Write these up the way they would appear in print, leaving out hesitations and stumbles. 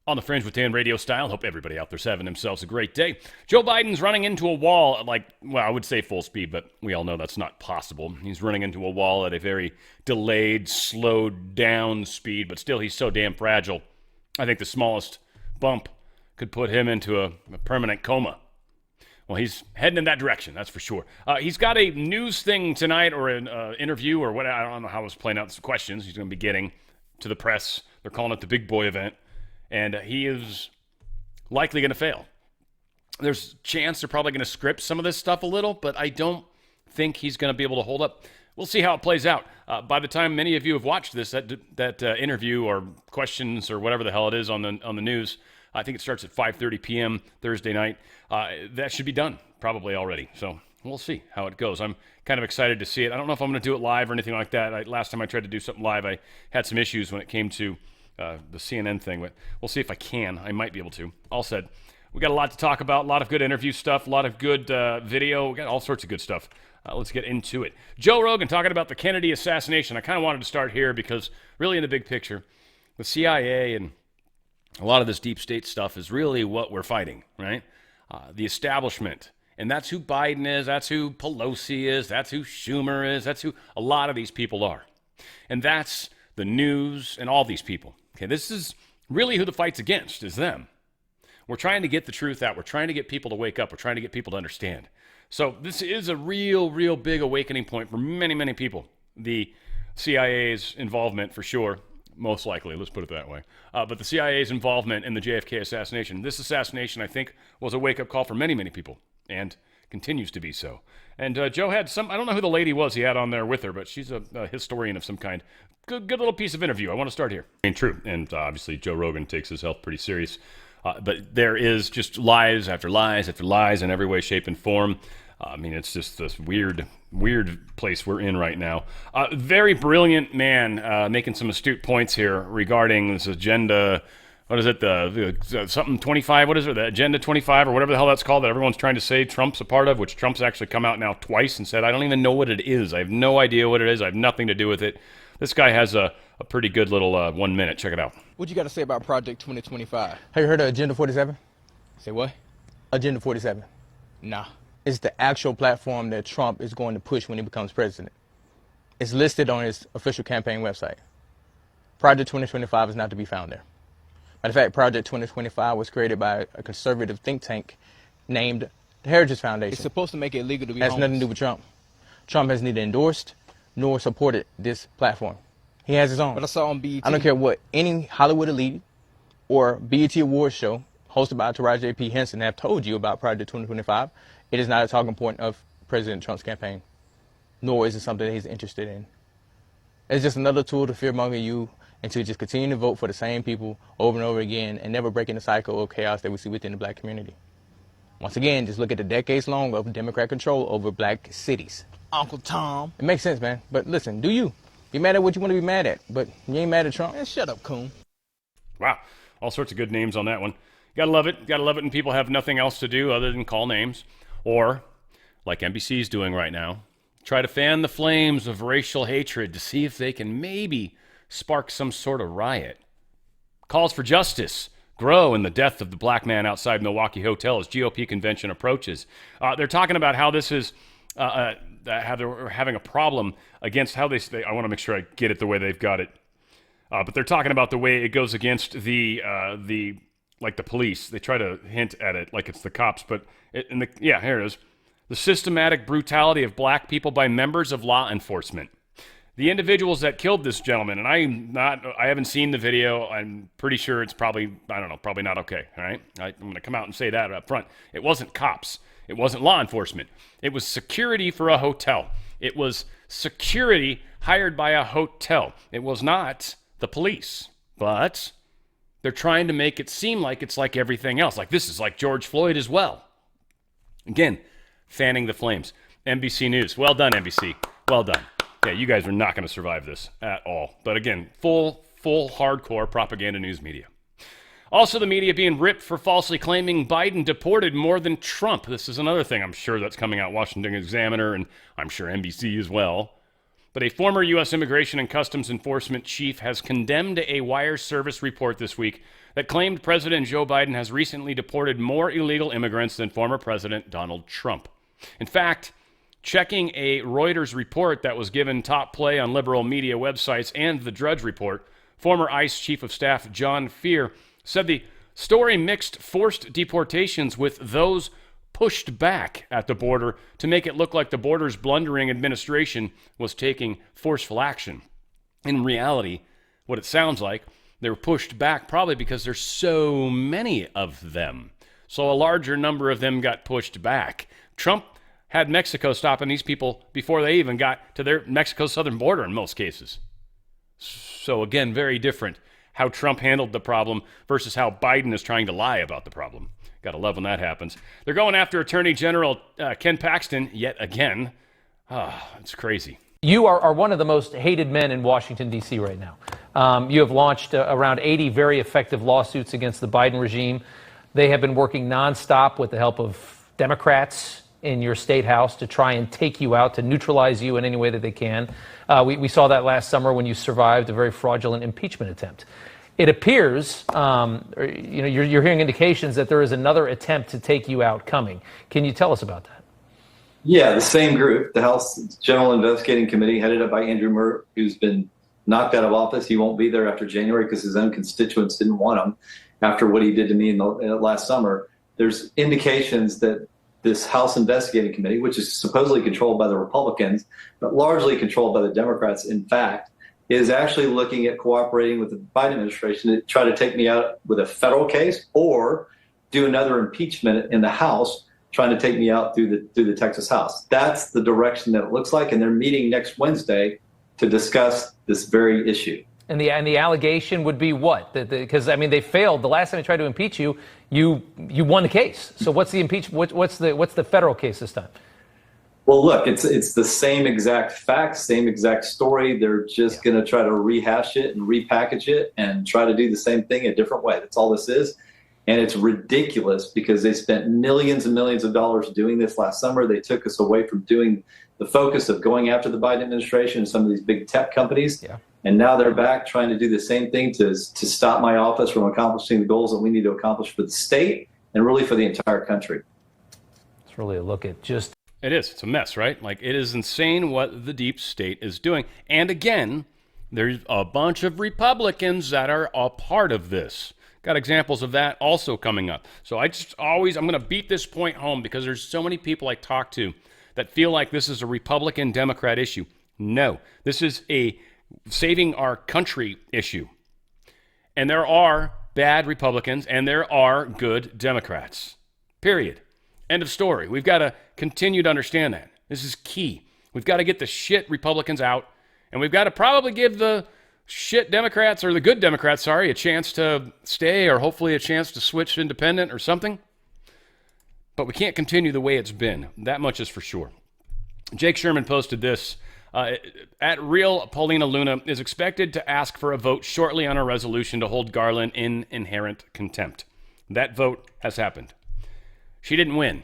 On the Fringe with Dan radio style. Hope everybody out there's having themselves a great day. Joe Biden's running into a wall at I would say full speed, but we all know that's not possible. He's running into a wall at a very delayed, slowed down speed, but still he's so damn fragile. I think the smallest bump could put him into a permanent coma. Well, he's heading in that direction, that's for sure. He's got a news thing tonight or an interview or what. I don't know how it's playing out. Some questions he's going to be getting to the press. They're calling it the big boy event. And he is likely going to fail. There's a chance they're probably going to script some of this stuff a little, but I don't think he's going to be able to hold up. We'll see how it plays out. By the time many of you have watched this, that interview or questions or whatever the hell it is on the news, I think it starts at 5:30 p.m. Thursday night. That should be done probably already. So we'll see how it goes. I'm kind of excited to see it. I don't know if I'm going to do it live or anything like that. Last time I tried to do something live, I had some issues when it came to the CNN thing, but we'll see if I can. I might be able to. All said, we got a lot to talk about, a lot of good interview stuff, a lot of good video. We got all sorts of good stuff. Let's get into it. Joe Rogan talking about the Kennedy assassination. I kind of wanted to start here because really in the big picture, the CIA and a lot of this deep state stuff is really what we're fighting, right? The establishment. And that's who Biden is. That's who Pelosi is. That's who Schumer is. That's who a lot of these people are. And that's the news and all these people. Okay, this is really who the fight's against, is them. We're trying to get the truth out. We're trying to get people to wake up. We're trying to get people to understand. So this is a real big awakening point for many, many people. The CIA's involvement, for sure, most likely, let's put it that way. But the CIA's involvement in the JFK assassination. This assassination, I think, was a wake-up call for many, many people, and continues to be so. And Joe had some, I don't know who the lady was he had on there with her, but she's a historian of some kind. Good little piece of interview. I want to start here. I mean, true. And obviously Joe Rogan takes his health pretty serious. But there is just lies after lies after lies in every way, shape, and form. I mean, it's just this weird place we're in right now. Very brilliant man making some astute points here regarding this agenda. What is it? The something 25? What is it? The Agenda 25 or whatever the hell that's called that everyone's trying to say Trump's a part of, which Trump's actually come out now twice and said, I don't even know what it is. I have no idea what it is. I have nothing to do with it. This guy has a pretty good little 1 minute. Check it out. What you got to say about Project 2025? Have you heard of Agenda 47? Say what? Agenda 47. Nah. It's the actual platform that Trump is going to push when he becomes president. It's listed on his official campaign website. Project 2025 is not to be found there. Matter of fact, Project 2025 was created by a conservative think tank named the Heritage Foundation. It's supposed to make it illegal to be Has homeless. nothing to do with Trump. Trump has neither endorsed nor supported this platform. He has his own. But I saw on BET. I don't care what any Hollywood elite or BET Awards show hosted by Taraji P. Henson have told you about Project 2025. It is not a talking point of President Trump's campaign, nor is it something that he's interested in. It's just another tool to fearmonger you and to just continue to vote for the same people over and over again and never breaking the cycle of chaos that we see within the black community. Once again, just look at the decades long of Democrat control over black cities. Uncle Tom. It makes sense, man. But listen, do you? Be mad at what you want to be mad at, but you ain't mad at Trump. Man, shut up, coon. Wow. All sorts of good names on that one. Gotta love it. Gotta love it when people have nothing else to do other than call names. Or, like NBC's doing right now, try to fan the flames of racial hatred to see if they can maybe spark some sort of riot. Calls for justice grow in the death of the black man outside Milwaukee Hotel as GOP convention approaches. They're talking about how this is, how they're having a problem against how I want to make sure I get it the way they've got it. But they're talking about the way it goes against the police. They try to hint at it like it's the cops, but here it is. The systematic brutality of black people by members of law enforcement. The individuals that killed this gentleman, and I haven't seen the video. I'm pretty sure it's probably not okay. All right. I'm going to come out and say that up front. It wasn't cops. It wasn't law enforcement. It was security for a hotel. It was security hired by a hotel. It was not the police, but they're trying to make it seem like it's like everything else. Like this is like George Floyd as well. Again, fanning the flames. NBC News. Well done, NBC. Well done. Yeah, you guys are not going to survive this at all. But again, full hardcore propaganda news media. Also, the media being ripped for falsely claiming Biden deported more than Trump. This is another thing I'm sure that's coming out. Washington Examiner and I'm sure NBC as well. But a former U.S. Immigration and Customs Enforcement chief has condemned a wire service report this week that claimed President Joe Biden has recently deported more illegal immigrants than former President Donald Trump. In fact, checking a Reuters report that was given top play on liberal media websites and the Drudge Report, former ICE Chief of Staff John Fear said the story mixed forced deportations with those pushed back at the border to make it look like the border's blundering administration was taking forceful action. In reality, what it sounds like, they were pushed back probably because there's so many of them. So a larger number of them got pushed back. Trump had Mexico stopping these people before they even got to their Mexico southern border in most cases. So again, very different how Trump handled the problem versus how Biden is trying to lie about the problem. Gotta love when that happens. They're going after Attorney General Ken Paxton yet again. It's crazy. You are one of the most hated men in Washington, D.C. right now. You have launched around 80 very effective lawsuits against the Biden regime. They have been working nonstop with the help of Democrats in your state house to try and take you out, to neutralize you in any way that they can. We saw that last summer when you survived a very fraudulent impeachment attempt. It appears, you're hearing indications that there is another attempt to take you out coming. Can you tell us about that? Yeah, the same group, the House General Investigating Committee, headed up by Andrew Murr, who's been knocked out of office. He won't be there after January because his own constituents didn't want him after what he did to me in the last summer. There's indications that this House Investigating Committee, which is supposedly controlled by the Republicans, but largely controlled by the Democrats, in fact, is actually looking at cooperating with the Biden administration to try to take me out with a federal case or do another impeachment in the House, trying to take me out through the Texas House. That's the direction that it looks like, and they're meeting next Wednesday to discuss this very issue. And the allegation would be what? Because they failed. The last time they tried to impeach you, you won the case. So what's the what's the federal case this time? Well, look, it's the same exact facts, same exact story. They're just going to try to rehash it and repackage it and try to do the same thing a different way. That's all this is. And it's ridiculous because they spent millions and millions of dollars doing this last summer. They took us away from doing the focus of going after the Biden administration and some of these big tech companies. Yeah. And now they're back trying to do the same thing to stop my office from accomplishing the goals that we need to accomplish for the state and really for the entire country. It's really a look at just... It is. It's a mess, right? Like, it is insane what the deep state is doing. And again, there's a bunch of Republicans that are a part of this. Got examples of that also coming up. So I'm going to beat this point home because there's so many people I talk to that feel like this is a Republican-Democrat issue. No, this is a saving our country issue. And there are bad Republicans and there are good Democrats. Period. End of story. We've got to continue to understand that. This is key. We've got to get the shit Republicans out, and we've got to probably give the shit Democrats, or the good Democrats, a chance to stay, or hopefully a chance to switch independent or something. But we can't continue the way it's been. That much is for sure. Jake Sherman posted this. At Real Paulina Luna is expected to ask for a vote shortly on a resolution to hold Garland in inherent contempt. That vote has happened. She didn't win.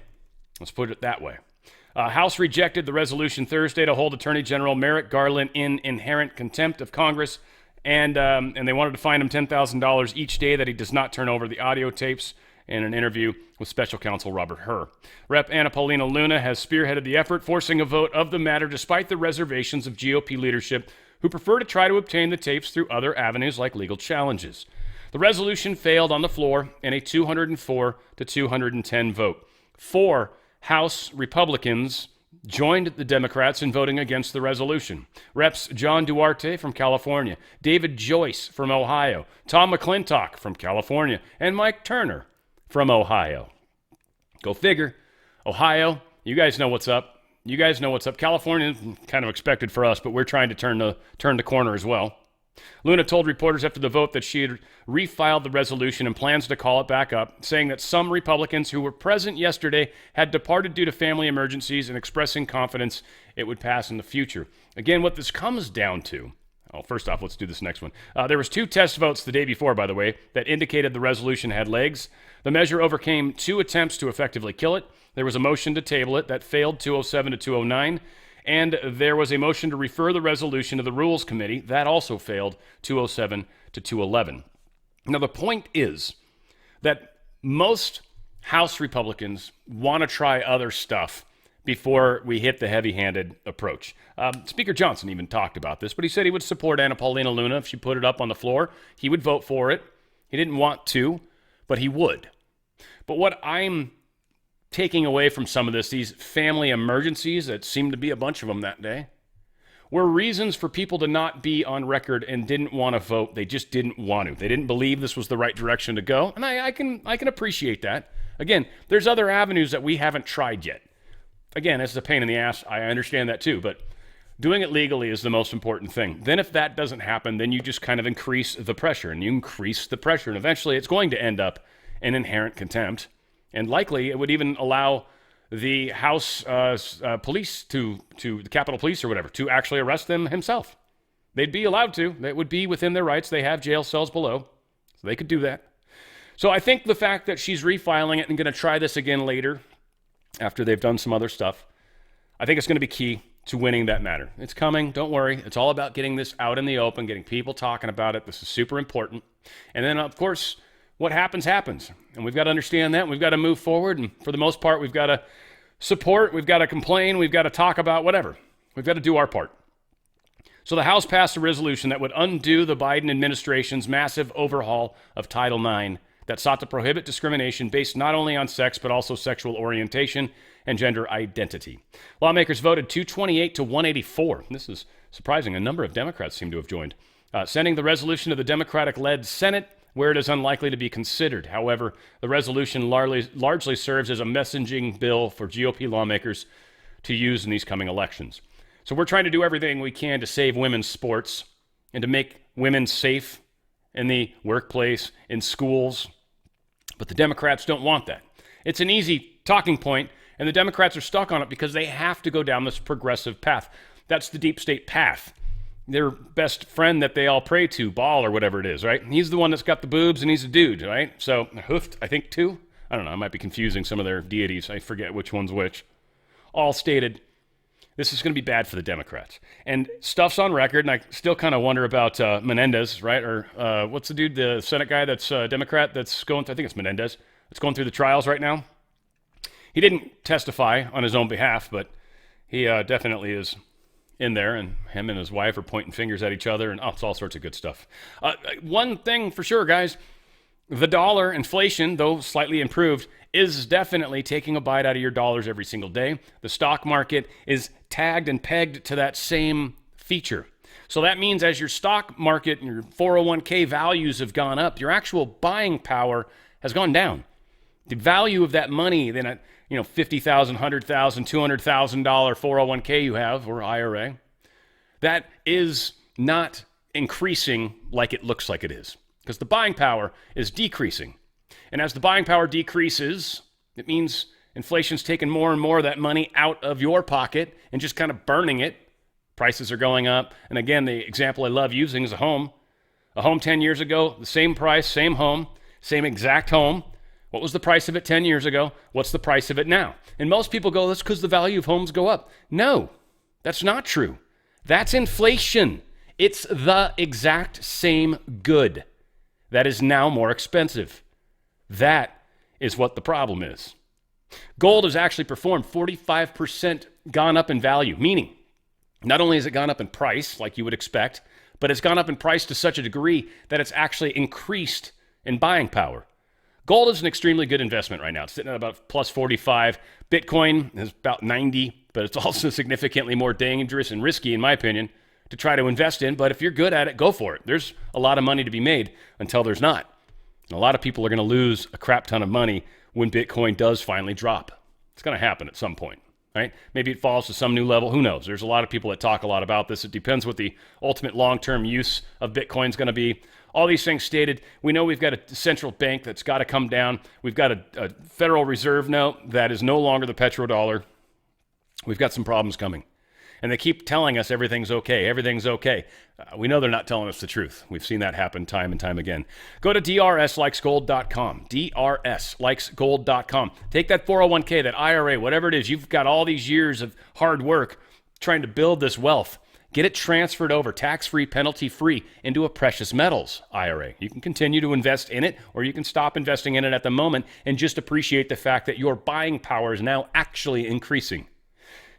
Let's put it that way. House rejected the resolution Thursday to hold Attorney General Merrick Garland in inherent contempt of Congress, and they wanted to fine him $10,000 each day that he does not turn over the audio tapes in an interview with Special Counsel Robert Hur. Rep. Anna Paulina Luna has spearheaded the effort, forcing a vote of the matter despite the reservations of GOP leadership who prefer to try to obtain the tapes through other avenues like legal challenges. The resolution failed on the floor in a 204 to 210 vote. 4 House Republicans joined the Democrats in voting against the resolution. Reps John Duarte from California, David Joyce from Ohio, Tom McClintock from California, and Mike Turner from Ohio. Go figure. Ohio, you guys know what's up. California, kind of expected for us, but we're trying to turn the corner as well. Luna told reporters after the vote that she had refiled the resolution and plans to call it back up, saying that some Republicans who were present yesterday had departed due to family emergencies and expressing confidence it would pass in the future. Again, what this comes down to, first off, let's do this next one. There was 2 test votes the day before, by the way, that indicated the resolution had legs. The measure overcame 2 attempts to effectively kill it. There was a motion to table it that failed 207 to 209. And there was a motion to refer the resolution to the Rules Committee. That also failed, 207 to 211. Now, the point is that most House Republicans want to try other stuff before we hit the heavy-handed approach. Speaker Johnson even talked about this, but he said he would support Anna Paulina Luna if she put it up on the floor. He would vote for it. He didn't want to, but he would. But what I'm taking away from some of this, these family emergencies that seemed to be a bunch of them that day, were reasons for people to not be on record and didn't want to vote. They just didn't want to. They didn't believe this was the right direction to go, and I can appreciate that. Again, there's other avenues that we haven't tried yet. Again, it's a pain in the ass. I understand that too, but doing it legally is the most important thing. Then if that doesn't happen, then you just kind of increase the pressure, and you increase the pressure, and eventually it's going to end up in inherent contempt, and likely it would even allow the House police to the Capitol Police or whatever to actually arrest them himself. They'd be allowed to. That would be within their rights. They have jail cells below, so they could do that. So I think the fact that she's refiling it and going to try this again later after they've done some other stuff, I think it's going to be key to winning that matter. It's coming. Don't worry. It's all about getting this out in the open, getting people talking about it. This is super important. And then, of course, what happens, happens. And we've got to understand that. We've got to move forward. And for the most part, we've got to support. We've got to complain. We've got to talk about whatever. We've got to do our part. So the House passed a resolution that would undo the Biden administration's massive overhaul of Title IX that sought to prohibit discrimination based not only on sex, but also sexual orientation and gender identity. Lawmakers voted 228 to 184. This is surprising. A number of Democrats seem to have joined, sending the resolution to the Democratic-led Senate, where it is unlikely to be considered. However, the resolution largely serves as a messaging bill for GOP lawmakers to use in these coming elections. So we're trying to do everything we can to save women's sports and to make women safe in the workplace, in schools. But the Democrats don't want that. It's an easy talking point, and the Democrats are stuck on it because they have to go down this progressive path. That's the deep state path. Their best friend that they all pray to, Baal or whatever it is, right? He's the one that's got the boobs and he's a dude, right? So, Hoofed, I think, too. I don't know. I might be confusing some of their deities. I forget which one's which. All stated, this is going to be bad for the Democrats. And stuff's on record, and I still kind of wonder about Menendez, right? Or what's the dude, the Senate guy that's Democrat that's going, I think it's Menendez, that's going through the trials right now. He didn't testify on his own behalf, but he definitely is in there, and him and his wife are pointing fingers at each other, and it's all sorts of good stuff. One thing for sure, guys, the dollar inflation, though slightly improved, is definitely taking a bite out of your dollars every single day. The stock market is tagged and pegged to that same feature. So that means as your stock market and your 401k values have gone up, your actual buying power has gone down. The value of that money, then at $50,000, $100,000, $200,000 401k you have, or IRA, that is not increasing like it looks like it is, because the buying power is decreasing. And as the buying power decreases, it means inflation's taking more and more of that money out of your pocket and just kind of burning it. Prices are going up. And again, the example I love using is a home. A home 10 years ago, the same price, same home, same exact home. What was the price of it 10 years ago? What's the price of it now? And most people go, that's because the value of homes go up. No, that's not true. That's inflation. It's the exact same good that is now more expensive. That is what the problem is. Gold has actually performed 45% gone up in value, meaning not only has it gone up in price like you would expect, but it's gone up in price to such a degree that it's actually increased in buying power. Gold is an extremely good investment right now. It's sitting at about plus 45. Bitcoin is about 90, but it's also significantly more dangerous and risky, in my opinion, to try to invest in. But if you're good at it, go for it. There's a lot of money to be made until there's not. And a lot of people are going to lose a crap ton of money when Bitcoin does finally drop. It's going to happen at some point, right? Maybe it falls to some new level. Who knows? There's a lot of people that talk a lot about this. It depends what the ultimate long-term use of Bitcoin is going to be. All these things stated, we know we've got a central bank that's got to come down. We've got a Federal Reserve note that is no longer the petrodollar. We've got some problems coming. And they keep telling us everything's okay, everything's okay. We know they're not telling us the truth. We've seen that happen time and time again. Go to drslikesgold.com, drslikesgold.com. Take that 401k, that IRA, whatever it is. You've got all these years of hard work. trying to build this wealth, get it transferred over tax-free, penalty-free into a precious metals IRA. You can continue to invest in it, or you can stop investing in it at the moment and just appreciate the fact that your buying power is now actually increasing.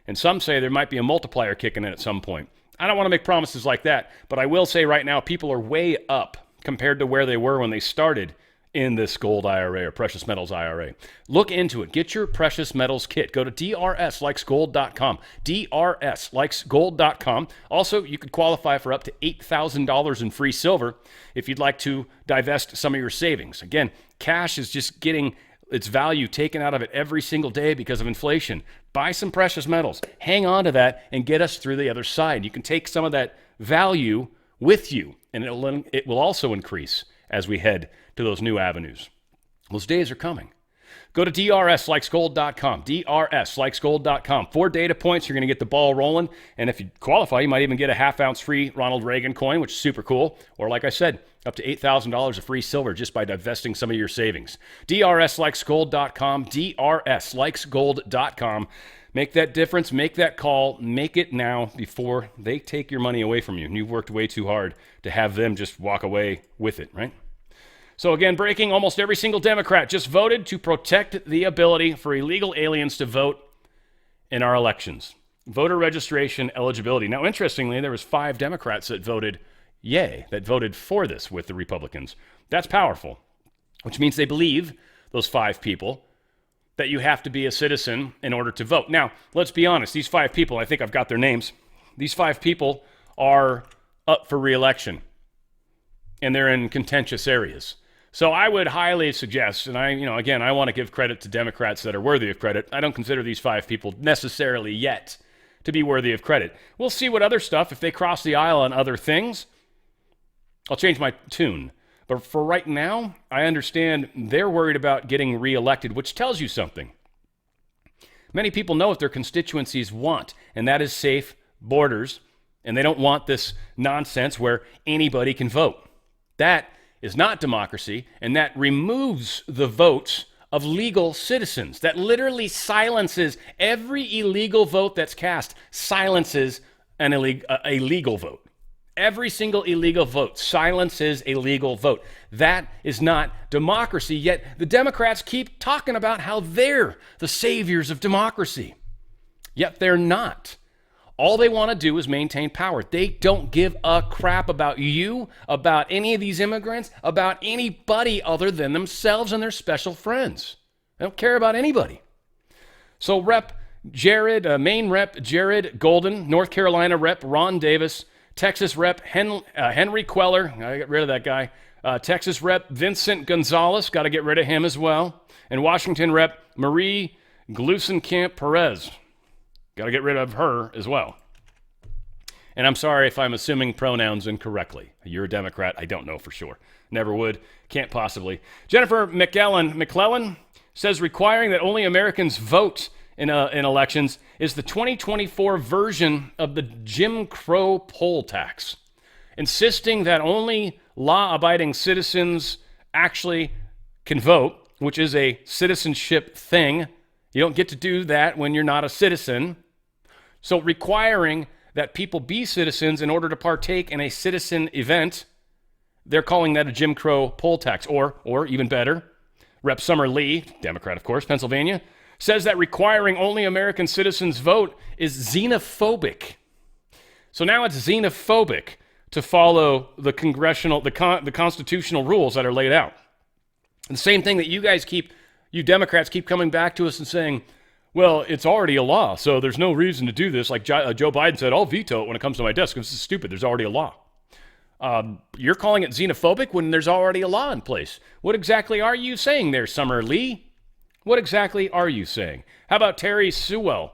And some say there might be a multiplier kicking in at some point. I don't want to make promises like that, but I will say right now people are way up compared to where they were when they started in this gold IRA or precious metals IRA. Look into it. Get your precious metals kit. Go to drslikesgold.com. drslikesgold.com. Also, you could qualify for up to $8,000 in free silver if you'd like to divest some of your savings. Again, cash is just getting its value taken out of it every single day because of inflation. Buy some precious metals. Hang on to that and get us through the other side. You can take some of that value with you, and it will also increase as we head to those new avenues. Those days are coming. Go to drslikesgold.com, drslikesgold.com. 4 data points, you're going to get the ball rolling, and if you qualify, you might even get a half-ounce free Ronald Reagan coin, which is super cool, or like I said, up to $8,000 of free silver just by divesting some of your savings. drslikesgold.com, drslikesgold.com. Make that difference, make that call, make it now before they take your money away from you. And you've worked way too hard to have them just walk away with it, right? So again, breaking, almost every single Democrat just voted to protect the ability for illegal aliens to vote in our elections. Voter registration eligibility. Now, interestingly, there was 5 Democrats that voted yay, that voted for this with the Republicans. That's powerful, which means they believe, those 5 people, that you have to be a citizen in order to vote. Now, let's be honest. These 5 people, I think I've got their names. These 5 people are up for re-election, and they're in contentious areas. So I would highly suggest, and I want to give credit to Democrats that are worthy of credit. I don't consider these 5 people necessarily yet to be worthy of credit. We'll see what other stuff, if they cross the aisle on other things, I'll change my tune. But for right now, I understand they're worried about getting reelected, which tells you something. Many people know what their constituencies want, and that is safe borders, and they don't want this nonsense where anybody can vote. That is not democracy, and that removes the votes of legal citizens. That literally silences every illegal vote that's cast, silences a legal vote. Every single illegal vote silences a legal vote. That is not democracy, yet the Democrats keep talking about how they're the saviors of democracy. Yet they're not. All they want to do is maintain power. They don't give a crap about you, about any of these immigrants, about anybody other than themselves and their special friends. They don't care about anybody. So Maine Rep Jared Golden, North Carolina Rep Ron Davis, Texas Rep Henry Queller, gotta get rid of that guy. Texas Rep Vincent Gonzalez, gotta get rid of him as well. And Washington Rep Marie Glusenkamp Perez, gotta get rid of her as well. And I'm sorry if I'm assuming pronouns incorrectly. You're a Democrat, I don't know for sure. Never would, can't possibly. Jennifer McClellan says requiring that only Americans vote in elections is the 2024 version of the Jim Crow poll tax, insisting that only law-abiding citizens actually can vote, which is a citizenship thing. You don't get to do that when you're not a citizen. So requiring that people be citizens in order to partake in a citizen event, they're calling that a Jim Crow poll tax. Or even better, Rep. Summer Lee, Democrat of course, Pennsylvania, says that requiring only American citizens vote is xenophobic. So now it's xenophobic to follow the constitutional rules that are laid out. And the same thing that you Democrats keep coming back to us and saying, well, it's already a law, so there's no reason to do this. Like Joe Biden said, I'll veto it when it comes to my desk. This is stupid. There's already a law. You're calling it xenophobic when there's already a law in place. What exactly are you saying there, Summer Lee? What exactly are you saying? How about Terry Sewell?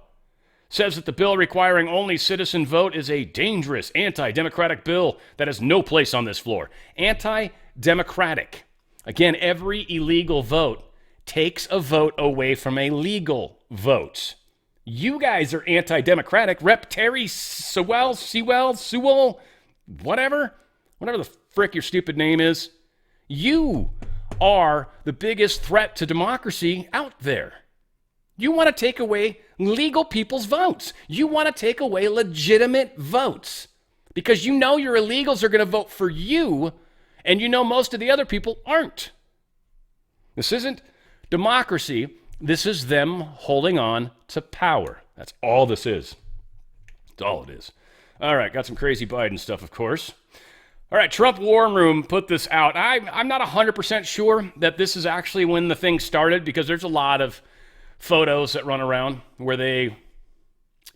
Says that the bill requiring only citizen vote is a dangerous anti-democratic bill that has no place on this floor. Anti-democratic. Again, every illegal vote takes a vote away from a legal vote. You guys are anti-democratic. Rep. Terry Sewell, whatever the frick your stupid name is. You are the biggest threat to democracy out there. You want to take away legal people's votes. You want to take away legitimate votes because you know your illegals are going to vote for you and you know most of the other people aren't. This isn't democracy. This is them holding on to power. That's all this is. That's all it is. All right, got some crazy Biden stuff, of course. All right, Trump War Room put this out. I'm not 100% sure that this is actually when the thing started because there's a lot of photos that run around where they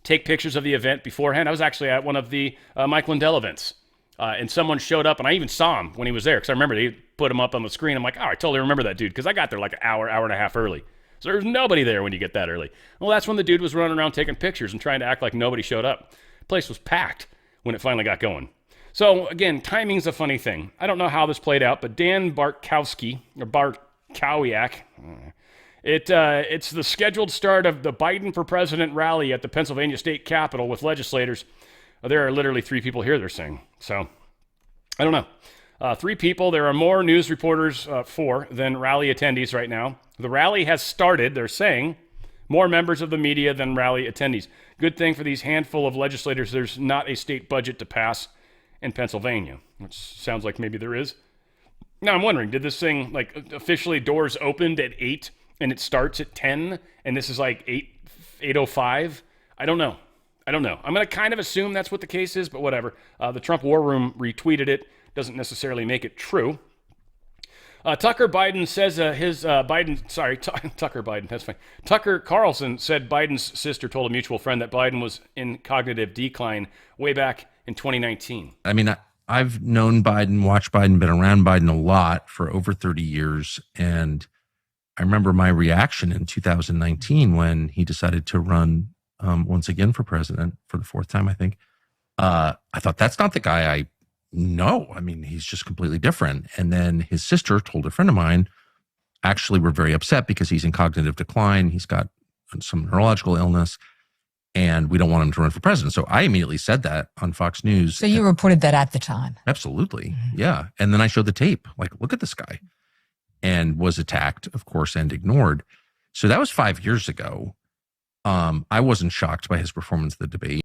take pictures of the event beforehand. I was actually at one of the Mike Lindell events, and someone showed up, and I even saw him when he was there because I remember they put him up on the screen. I'm like, oh, I totally remember that dude because I got there like an hour and a half early. So there's nobody there when you get that early. Well, that's when the dude was running around taking pictures and trying to act like nobody showed up. The place was packed when it finally got going. So again, timing's a funny thing. I don't know how this played out, but Dan Bartkowski, or Bartkowiak, it's the scheduled start of the Biden for President rally at the Pennsylvania State Capitol with legislators. There are literally 3 people here, they're saying. So, I don't know. 3 people. There are more news reporters, 4, than rally attendees right now. The rally has started, they're saying. More members of the media than rally attendees. Good thing for these handful of legislators, there's not a state budget to pass in Pennsylvania, which sounds like maybe there is. Now, I'm wondering, did this thing, like, officially doors opened at 8 and it starts at 10 and this is like 8:05? I don't know. I'm going to kind of assume that's what the case is, but whatever. The Trump War Room retweeted it. Doesn't necessarily make it true. Tucker Biden says Tucker Biden, that's fine. Tucker Carlson said Biden's sister told a mutual friend that Biden was in cognitive decline way back in 2019. I mean, I've known Biden, watched Biden, been around Biden a lot for over 30 years. And I remember my reaction in 2019 when he decided to run once again for president for the 4th time, I think. I thought, that's not the guy I know. I mean, he's just completely different. And then his sister told a friend of mine, actually, we're very upset because he's in cognitive decline. He's got some neurological illness and we don't want him to run for president. So I immediately said that on Fox News. So you reported that at the time? Absolutely. Mm-hmm. Yeah. And then I showed the tape, like, look at this guy, and was attacked, of course, and ignored. So that was 5 years ago. I wasn't shocked by his performance in the debate.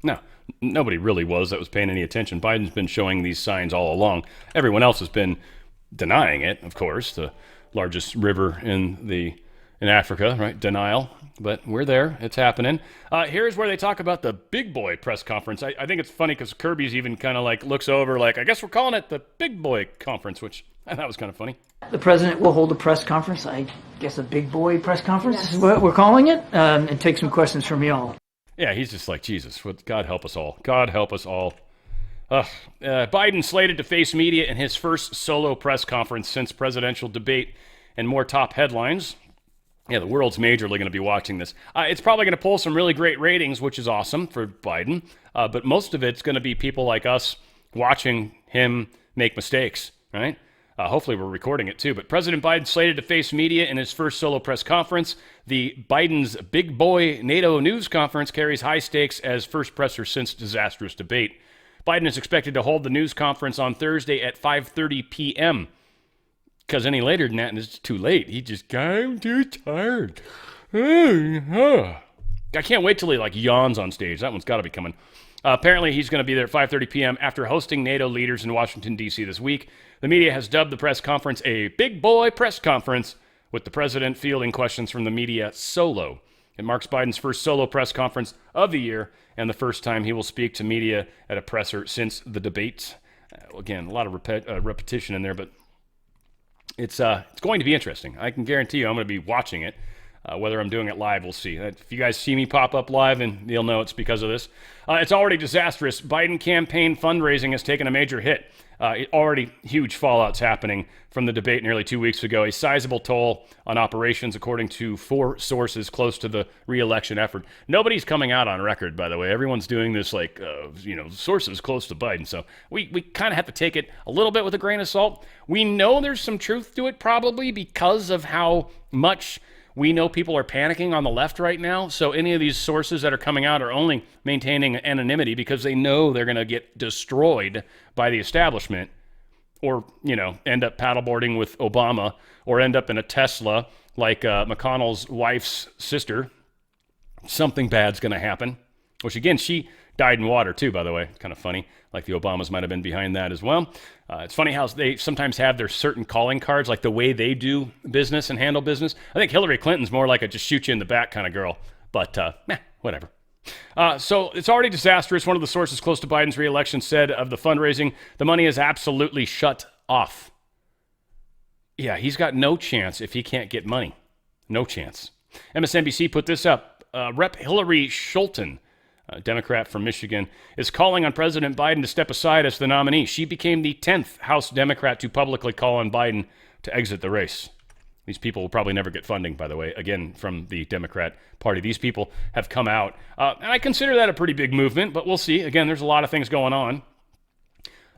No, nobody really was that was paying any attention. Biden's been showing these signs all along. Everyone else has been denying it, of course. The largest river in Africa, right? Denial. But we're there. It's happening. Here's where they talk about the big boy press conference. I think it's funny because Kirby's even kind of like looks over like, I guess we're calling it the big boy conference, which I thought was kind of funny. The president will hold a press conference, I guess a big boy press conference is what we're calling it, and take some questions from y'all. Yeah, he's just like, Jesus, God help us all. God help us all. Biden slated to face media in his first solo press conference since presidential debate, and more top headlines. Yeah, the world's majorly going to be watching this. It's probably going to pull some really great ratings, which is awesome for Biden. But most of it's going to be people like us watching him make mistakes, right? Hopefully we're recording it too. But President Biden slated to face media in his first solo press conference. The Biden's Big Boy NATO News Conference carries high stakes as first presser since disastrous debate. Biden is expected to hold the news conference on Thursday at 5:30 p.m. Because any later than that, it's too late. He just, I'm too tired. I can't wait till he like yawns on stage. That one's got to be coming. Apparently, he's going to be there at 5:30 p.m. after hosting NATO leaders in Washington, D.C. this week. The media has dubbed the press conference a big boy press conference, with the president fielding questions from the media solo. It marks Biden's first solo press conference of the year and the first time he will speak to media at a presser since the debate. Again, a lot of repetition in there, but it's going to be interesting. I can guarantee you I'm going to be watching it. Whether I'm doing it live, we'll see. If you guys see me pop up live, and you'll know it's because of this. It's already disastrous. Biden campaign fundraising has taken a major hit. Already huge fallouts happening from the debate nearly 2 weeks ago. A sizable toll on operations, according to 4 sources close to the re-election effort. Nobody's coming out on record, by the way. Everyone's doing this like, sources close to Biden. So we kind of have to take it a little bit with a grain of salt. We know there's some truth to it, probably because of how much we know people are panicking on the left right now. So any of these sources that are coming out are only maintaining anonymity because they know they're going to get destroyed by the establishment. or, end up paddleboarding with Obama, or end up in a Tesla like McConnell's wife's sister, something bad's going to happen. Which, again, she died in water, too, by the way. Kind of funny. Like the Obamas might have been behind that as well. It's funny how they sometimes have their certain calling cards, like the way they do business and handle business. I think Hillary Clinton's more like a just shoot you in the back kind of girl. But, whatever. So it's already disastrous. One of the sources close to Biden's reelection said of the fundraising, the money is absolutely shut off. Yeah, he's got no chance if he can't get money. No chance. MSNBC put this up. Rep. Hillary Scholten, a Democrat from Michigan, is calling on President Biden to step aside as the nominee. She became the 10th House Democrat to publicly call on Biden to exit the race. These people will probably never get funding, by the way, again, from the Democrat Party. These people have come out, and I consider that a pretty big movement, but we'll see. Again, there's a lot of things going on.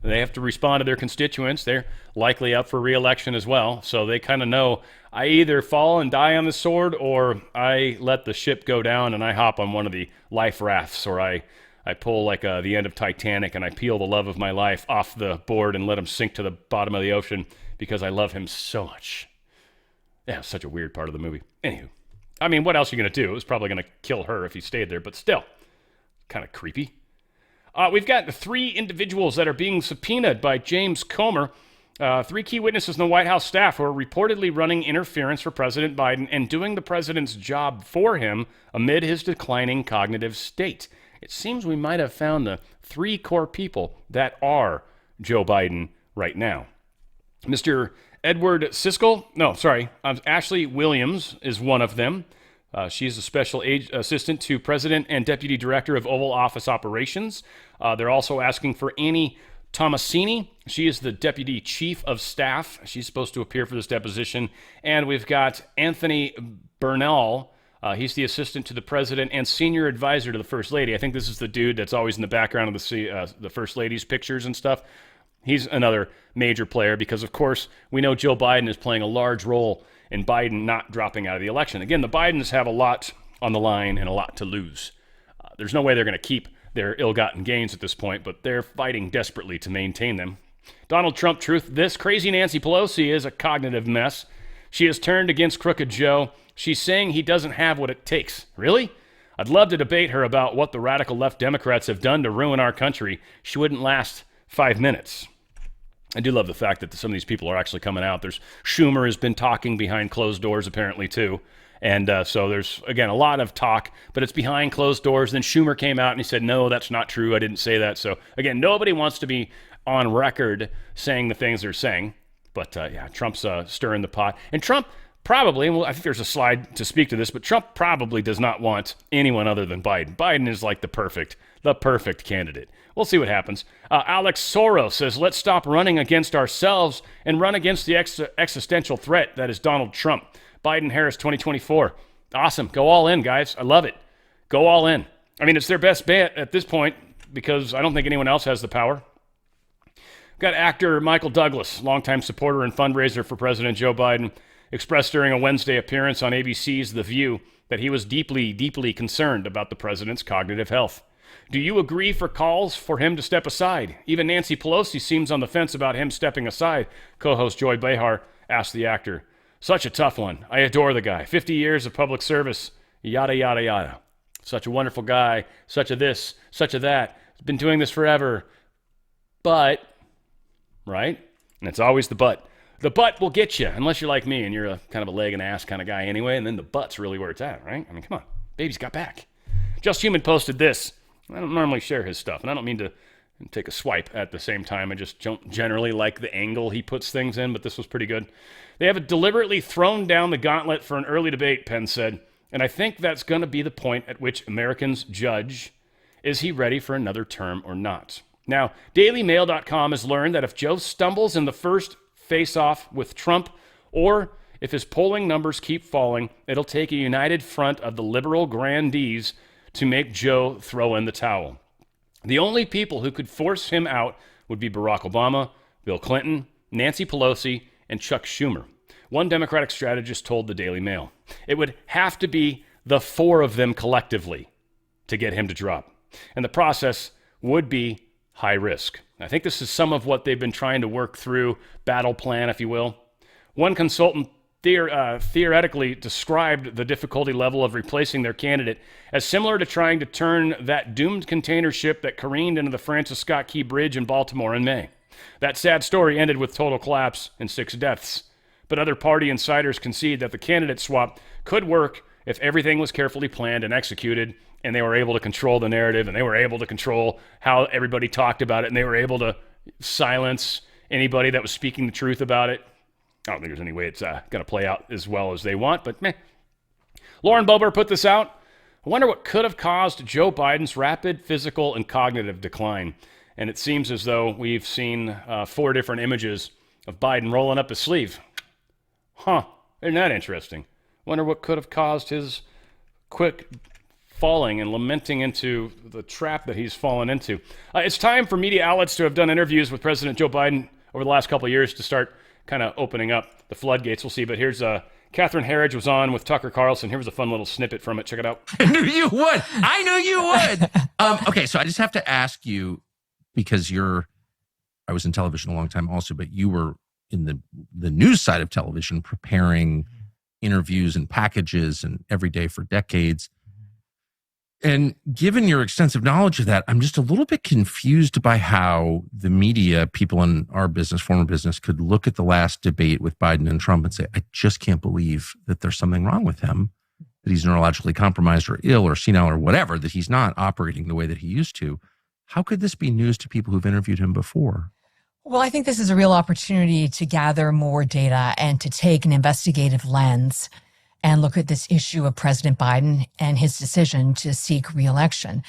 They have to respond to their constituents. They're likely up for re-election as well, so they kind of know I either fall and die on the sword, or I let the ship go down and I hop on one of the life rafts, or I pull like the end of Titanic and I peel the love of my life off the board and let him sink to the bottom of the ocean because I love him so much. Yeah, it's such a weird part of the movie. Anywho, I mean, what else are you going to do? It was probably going to kill her if he stayed there, but still, kind of creepy. We've got 3 individuals that are being subpoenaed by James Comer. 3 key witnesses in the White House staff who are reportedly running interference for President Biden and doing the president's job for him amid his declining cognitive state. It seems we might have found the 3 core people that are Joe Biden right now. Mr. Edward Siskel, Ashley Williams is one of them. She's a special assistant to President and Deputy Director of Oval Office Operations. They're also asking for Annie Tomasini. She is the Deputy Chief of Staff. She's supposed to appear for this deposition. And we've got Anthony Bernal. He's the assistant to the President and senior advisor to the First Lady. I think this is the dude that's always in the background of the First Lady's pictures and stuff. He's another major player because, of course, we know Joe Biden is playing a large role in Biden not dropping out of the election. Again, the Bidens have a lot on the line and a lot to lose. There's no way they're going to keep their ill-gotten gains at this point, but they're fighting desperately to maintain them. Donald Trump truth, this crazy Nancy Pelosi is a cognitive mess. She has turned against Crooked Joe. She's saying he doesn't have what it takes. Really? I'd love to debate her about what the radical left Democrats have done to ruin our country. She wouldn't last 5 minutes. I do love the fact that some of these people are actually coming out. There's Schumer has been talking behind closed doors apparently too. And so there's, again, a lot of talk, but it's behind closed doors. Then Schumer came out and he said, no, that's not true. I didn't say that. So, again, nobody wants to be on record saying the things they're saying. But, Trump's stirring the pot. And Trump probably, and I think there's a slide to speak to this, but Trump probably does not want anyone other than Biden. Biden is like the perfect candidate. We'll see what happens. Alex Soros says, let's stop running against ourselves and run against the existential threat that is Donald Trump. Biden-Harris 2024. Awesome. Go all in, guys. I love it. Go all in. I mean, it's their best bet at this point because I don't think anyone else has the power. We've got actor Michael Douglas, longtime supporter and fundraiser for President Joe Biden, expressed during a Wednesday appearance on ABC's The View that he was deeply, deeply concerned about the president's cognitive health. Do you agree for calls for him to step aside? Even Nancy Pelosi seems on the fence about him stepping aside, co-host Joy Behar asked the actor. Such a tough one. I adore the guy. 50 years of public service, yada, yada, yada. Such a wonderful guy, such a this, such a that. He's been doing this forever. But, right? And it's always the but. The butt will get you, unless you're like me and you're a kind of a leg and ass kind of guy anyway, and then the butt's really where it's at, right? I mean, come on. Baby's got back. Just Human posted this. I don't normally share his stuff, and I don't mean to take a swipe at the same time. I just don't generally like the angle he puts things in, but this was pretty good. They have deliberately thrown down the gauntlet for an early debate, Penn said, and I think that's going to be the point at which Americans judge, is he ready for another term or not? Now, DailyMail.com has learned that if Joe stumbles in the first face-off with Trump, or if his polling numbers keep falling, it'll take a united front of the liberal grandees to make Joe throw in the towel. The only people who could force him out would be Barack Obama, Bill Clinton, Nancy Pelosi, and Chuck Schumer. One Democratic strategist told the Daily Mail, it would have to be the 4 of them collectively to get him to drop. And the process would be high risk. I think this is some of what they've been trying to work through, battle plan, if you will. One consultant theoretically described the difficulty level of replacing their candidate as similar to trying to turn that doomed container ship that careened into the Francis Scott Key Bridge in Baltimore in May. That sad story ended with total collapse and 6 deaths. But other party insiders concede that the candidate swap could work if everything was carefully planned and executed, and they were able to control the narrative, and they were able to control how everybody talked about it, and they were able to silence anybody that was speaking the truth about it. I don't think there's any way it's going to play out as well as they want, but meh. Lauren Boebert put this out. I wonder what could have caused Joe Biden's rapid physical and cognitive decline. And it seems as though we've seen 4 different images of Biden rolling up his sleeve. Huh, isn't that interesting? Wonder what could have caused his quick falling and lamenting into the trap that he's fallen into. It's time for media outlets to have done interviews with President Joe Biden over the last couple of years to start kind of opening up the floodgates. We'll see, but here's Catherine Herridge was on with Tucker Carlson. Here was a fun little snippet from it. Check it out. I knew you would. I knew you would. Okay, so I just have to ask you, because I was in television a long time also, but you were in the news side of television preparing interviews and packages and every day for decades. And given your extensive knowledge of that, I'm just a little bit confused by how the media, people in our business, former business, could look at the last debate with Biden and Trump and say, I just can't believe that there's something wrong with him, that he's neurologically compromised or ill or senile or whatever, that he's not operating the way that he used to. How could this be news to people who've interviewed him before? Well, I think this is a real opportunity to gather more data and to take an investigative lens and look at this issue of President Biden and his decision to seek re-election.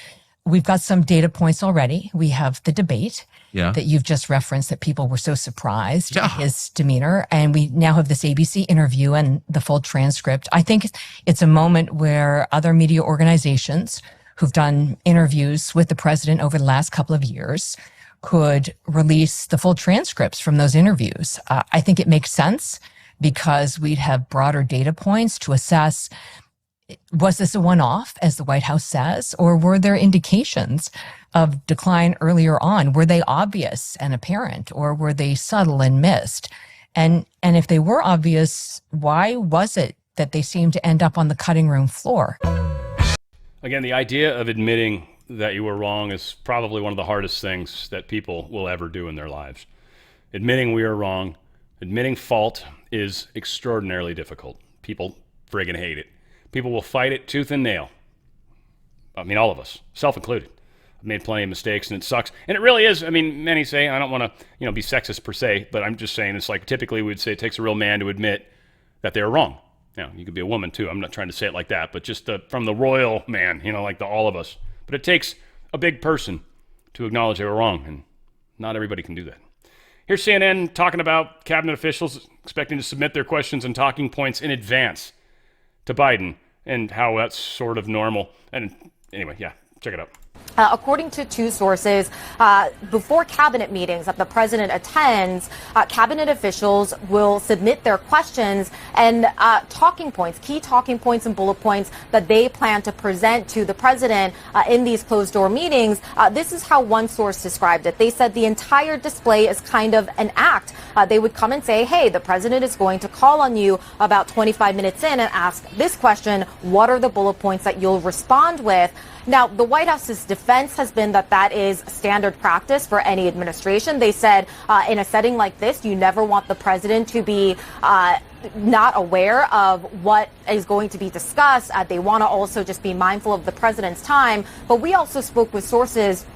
We've got some data points already. We have the debate that you've just referenced, that people were so surprised at his demeanor. And we now have this ABC interview and the full transcript. I think it's a moment where other media organizations who've done interviews with the president over the last couple of years could release the full transcripts from those interviews. I think it makes sense because we'd have broader data points to assess, was this a one-off, as the White House says, or were there indications of decline earlier on? Were they obvious and apparent, or were they subtle and missed? And if they were obvious, why was it that they seemed to end up on the cutting room floor? Again, the idea of admitting that you were wrong is probably one of the hardest things that people will ever do in their lives. Admitting we are wrong, admitting fault is extraordinarily difficult. People friggin' hate it. People will fight it tooth and nail. I mean, all of us, self-included. I've made plenty of mistakes and it sucks. And it really is. I mean, many say, I don't want to, be sexist per se, but I'm just saying it's like typically we'd say it takes a real man to admit that they were wrong. You could be a woman too. I'm not trying to say it like that, but just from the royal man, like the all of us. But it takes a big person to acknowledge they were wrong, and not everybody can do that. Here's CNN talking about cabinet officials expecting to submit their questions and talking points in advance to Biden and how that's sort of normal. And anyway, check it out. According to 2 sources, before cabinet meetings that the president attends, cabinet officials will submit their questions and key talking points and bullet points that they plan to present to the president in these closed-door meetings. This is how one source described it. They said the entire display is kind of an act. They would come and say, hey, the president is going to call on you about 25 minutes in and ask this question, what are the bullet points that you'll respond with? Now, the White House's defense has been that is standard practice for any administration. They said in a setting like this, you never want the president to be not aware of what is going to be discussed. They want to also just be mindful of the president's time. But we also spoke with sources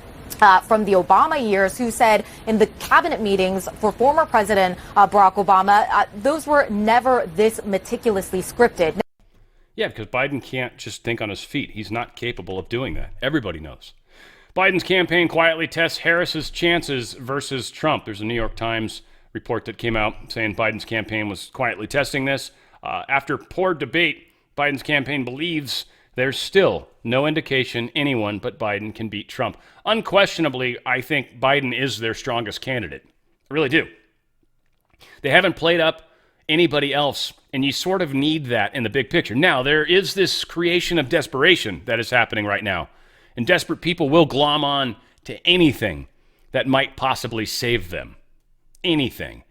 from the Obama years who said in the cabinet meetings for former President Barack Obama, those were never this meticulously scripted. Yeah, because Biden can't just think on his feet. He's not capable of doing that. Everybody knows. Biden's campaign quietly tests Harris's chances versus Trump. There's a New York Times report that came out saying Biden's campaign was quietly testing this. After poor debate, Biden's campaign believes there's still no indication anyone but Biden can beat Trump. Unquestionably, I think Biden is their strongest candidate. I really do. They haven't played up anybody else, and you sort of need that in the big picture. Now, there is this creation of desperation that is happening right now, and desperate people will glom on to anything that might possibly save them. Anything.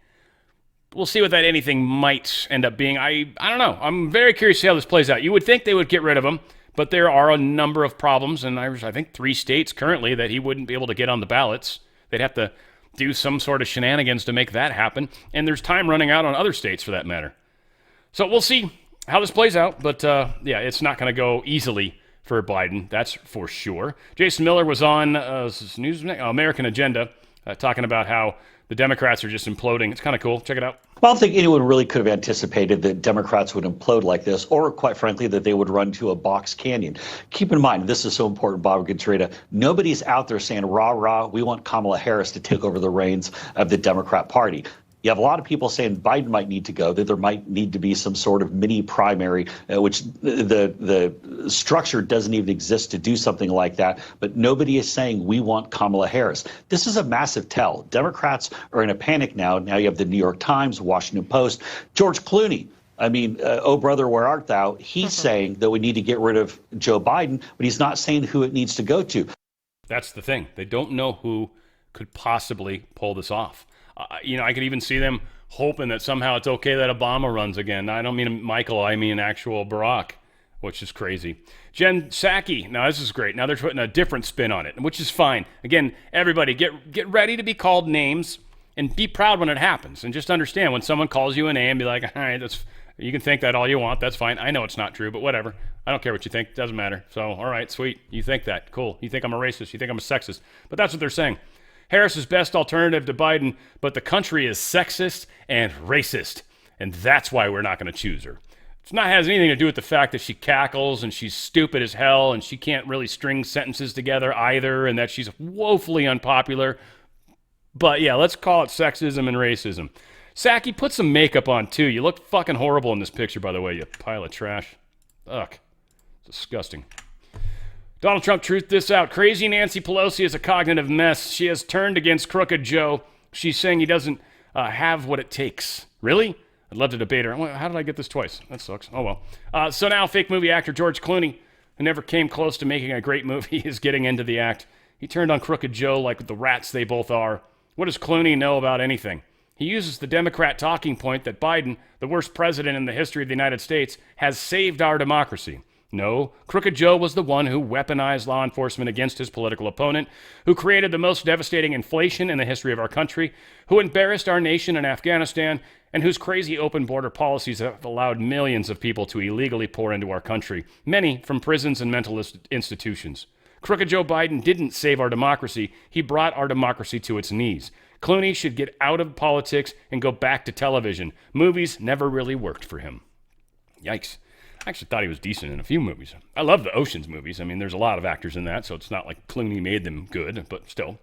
We'll see what that anything might end up being. I don't know. I'm very curious to see how this plays out. You would think they would get rid of him, but there are a number of problems, and I think 3 states currently that he wouldn't be able to get on the ballots. They'd have to do some sort of shenanigans to make that happen, and there's time running out on other states for that matter. So we'll see how this plays out, but yeah, it's not going to go easily for Biden, that's for sure. Jason Miller was on American Agenda talking about how the Democrats are just imploding. It's kind of cool. Check it out. Well, I don't think anyone really could have anticipated that Democrats would implode like this, or quite frankly, that they would run to a box canyon. Keep in mind, this is so important, Bob Gontrita. Nobody's out there saying, rah, rah, we want Kamala Harris to take over the reins of the Democrat Party. You have a lot of people saying Biden might need to go, that there might need to be some sort of mini primary, which the structure doesn't even exist to do something like that. But nobody is saying we want Kamala Harris. This is a massive tell. Democrats are in a panic now. Now you have the New York Times, Washington Post, George Clooney. I mean, oh, brother, where art thou? He's saying that we need to get rid of Joe Biden, but he's not saying who it needs to go to. That's the thing. They don't know who could possibly pull this off. I could even see them hoping that somehow it's okay that Obama runs again. I don't mean Michael, I mean actual Barack, which is crazy. Jen Psaki, now this is great. Now they're putting a different spin on it, which is fine. Again, everybody get ready to be called names and be proud when it happens. And just understand when someone calls you a name, be like, all right, you can think that all you want. That's fine. I know it's not true, but whatever. I don't care what you think. It doesn't matter. So, all right, sweet. You think that. Cool. You think I'm a racist. You think I'm a sexist. But that's what they're saying. Harris is best alternative to Biden, but the country is sexist and racist, and that's why we're not going to choose her. It's not has anything to do with the fact that she cackles and she's stupid as hell and she can't really string sentences together either, and that she's woefully unpopular. But yeah, let's call it sexism and racism. Psaki, put some makeup on too. You look fucking horrible in this picture, by the way, you pile of trash. Ugh, disgusting. Donald Trump truthed this out. Crazy Nancy Pelosi is a cognitive mess. She has turned against Crooked Joe. She's saying he doesn't have what it takes. Really? I'd love to debate her. How did I get this twice? That sucks. Oh, well. So now fake movie actor George Clooney, who never came close to making a great movie, is getting into the act. He turned on Crooked Joe like the rats they both are. What does Clooney know about anything? He uses the Democrat talking point that Biden, the worst president in the history of the United States, has saved our democracy. No, Crooked Joe was the one who weaponized law enforcement against his political opponent, who created the most devastating inflation in the history of our country, who embarrassed our nation in Afghanistan, and whose crazy open border policies have allowed millions of people to illegally pour into our country, many from prisons and mental institutions. Crooked Joe Biden didn't save our democracy. He brought our democracy to its knees. Clooney should get out of politics and go back to television. Movies never really worked for him. Yikes. I actually thought he was decent in a few movies. I love the Oceans movies. I mean, there's a lot of actors in that, so it's not like Clooney made them good, but still.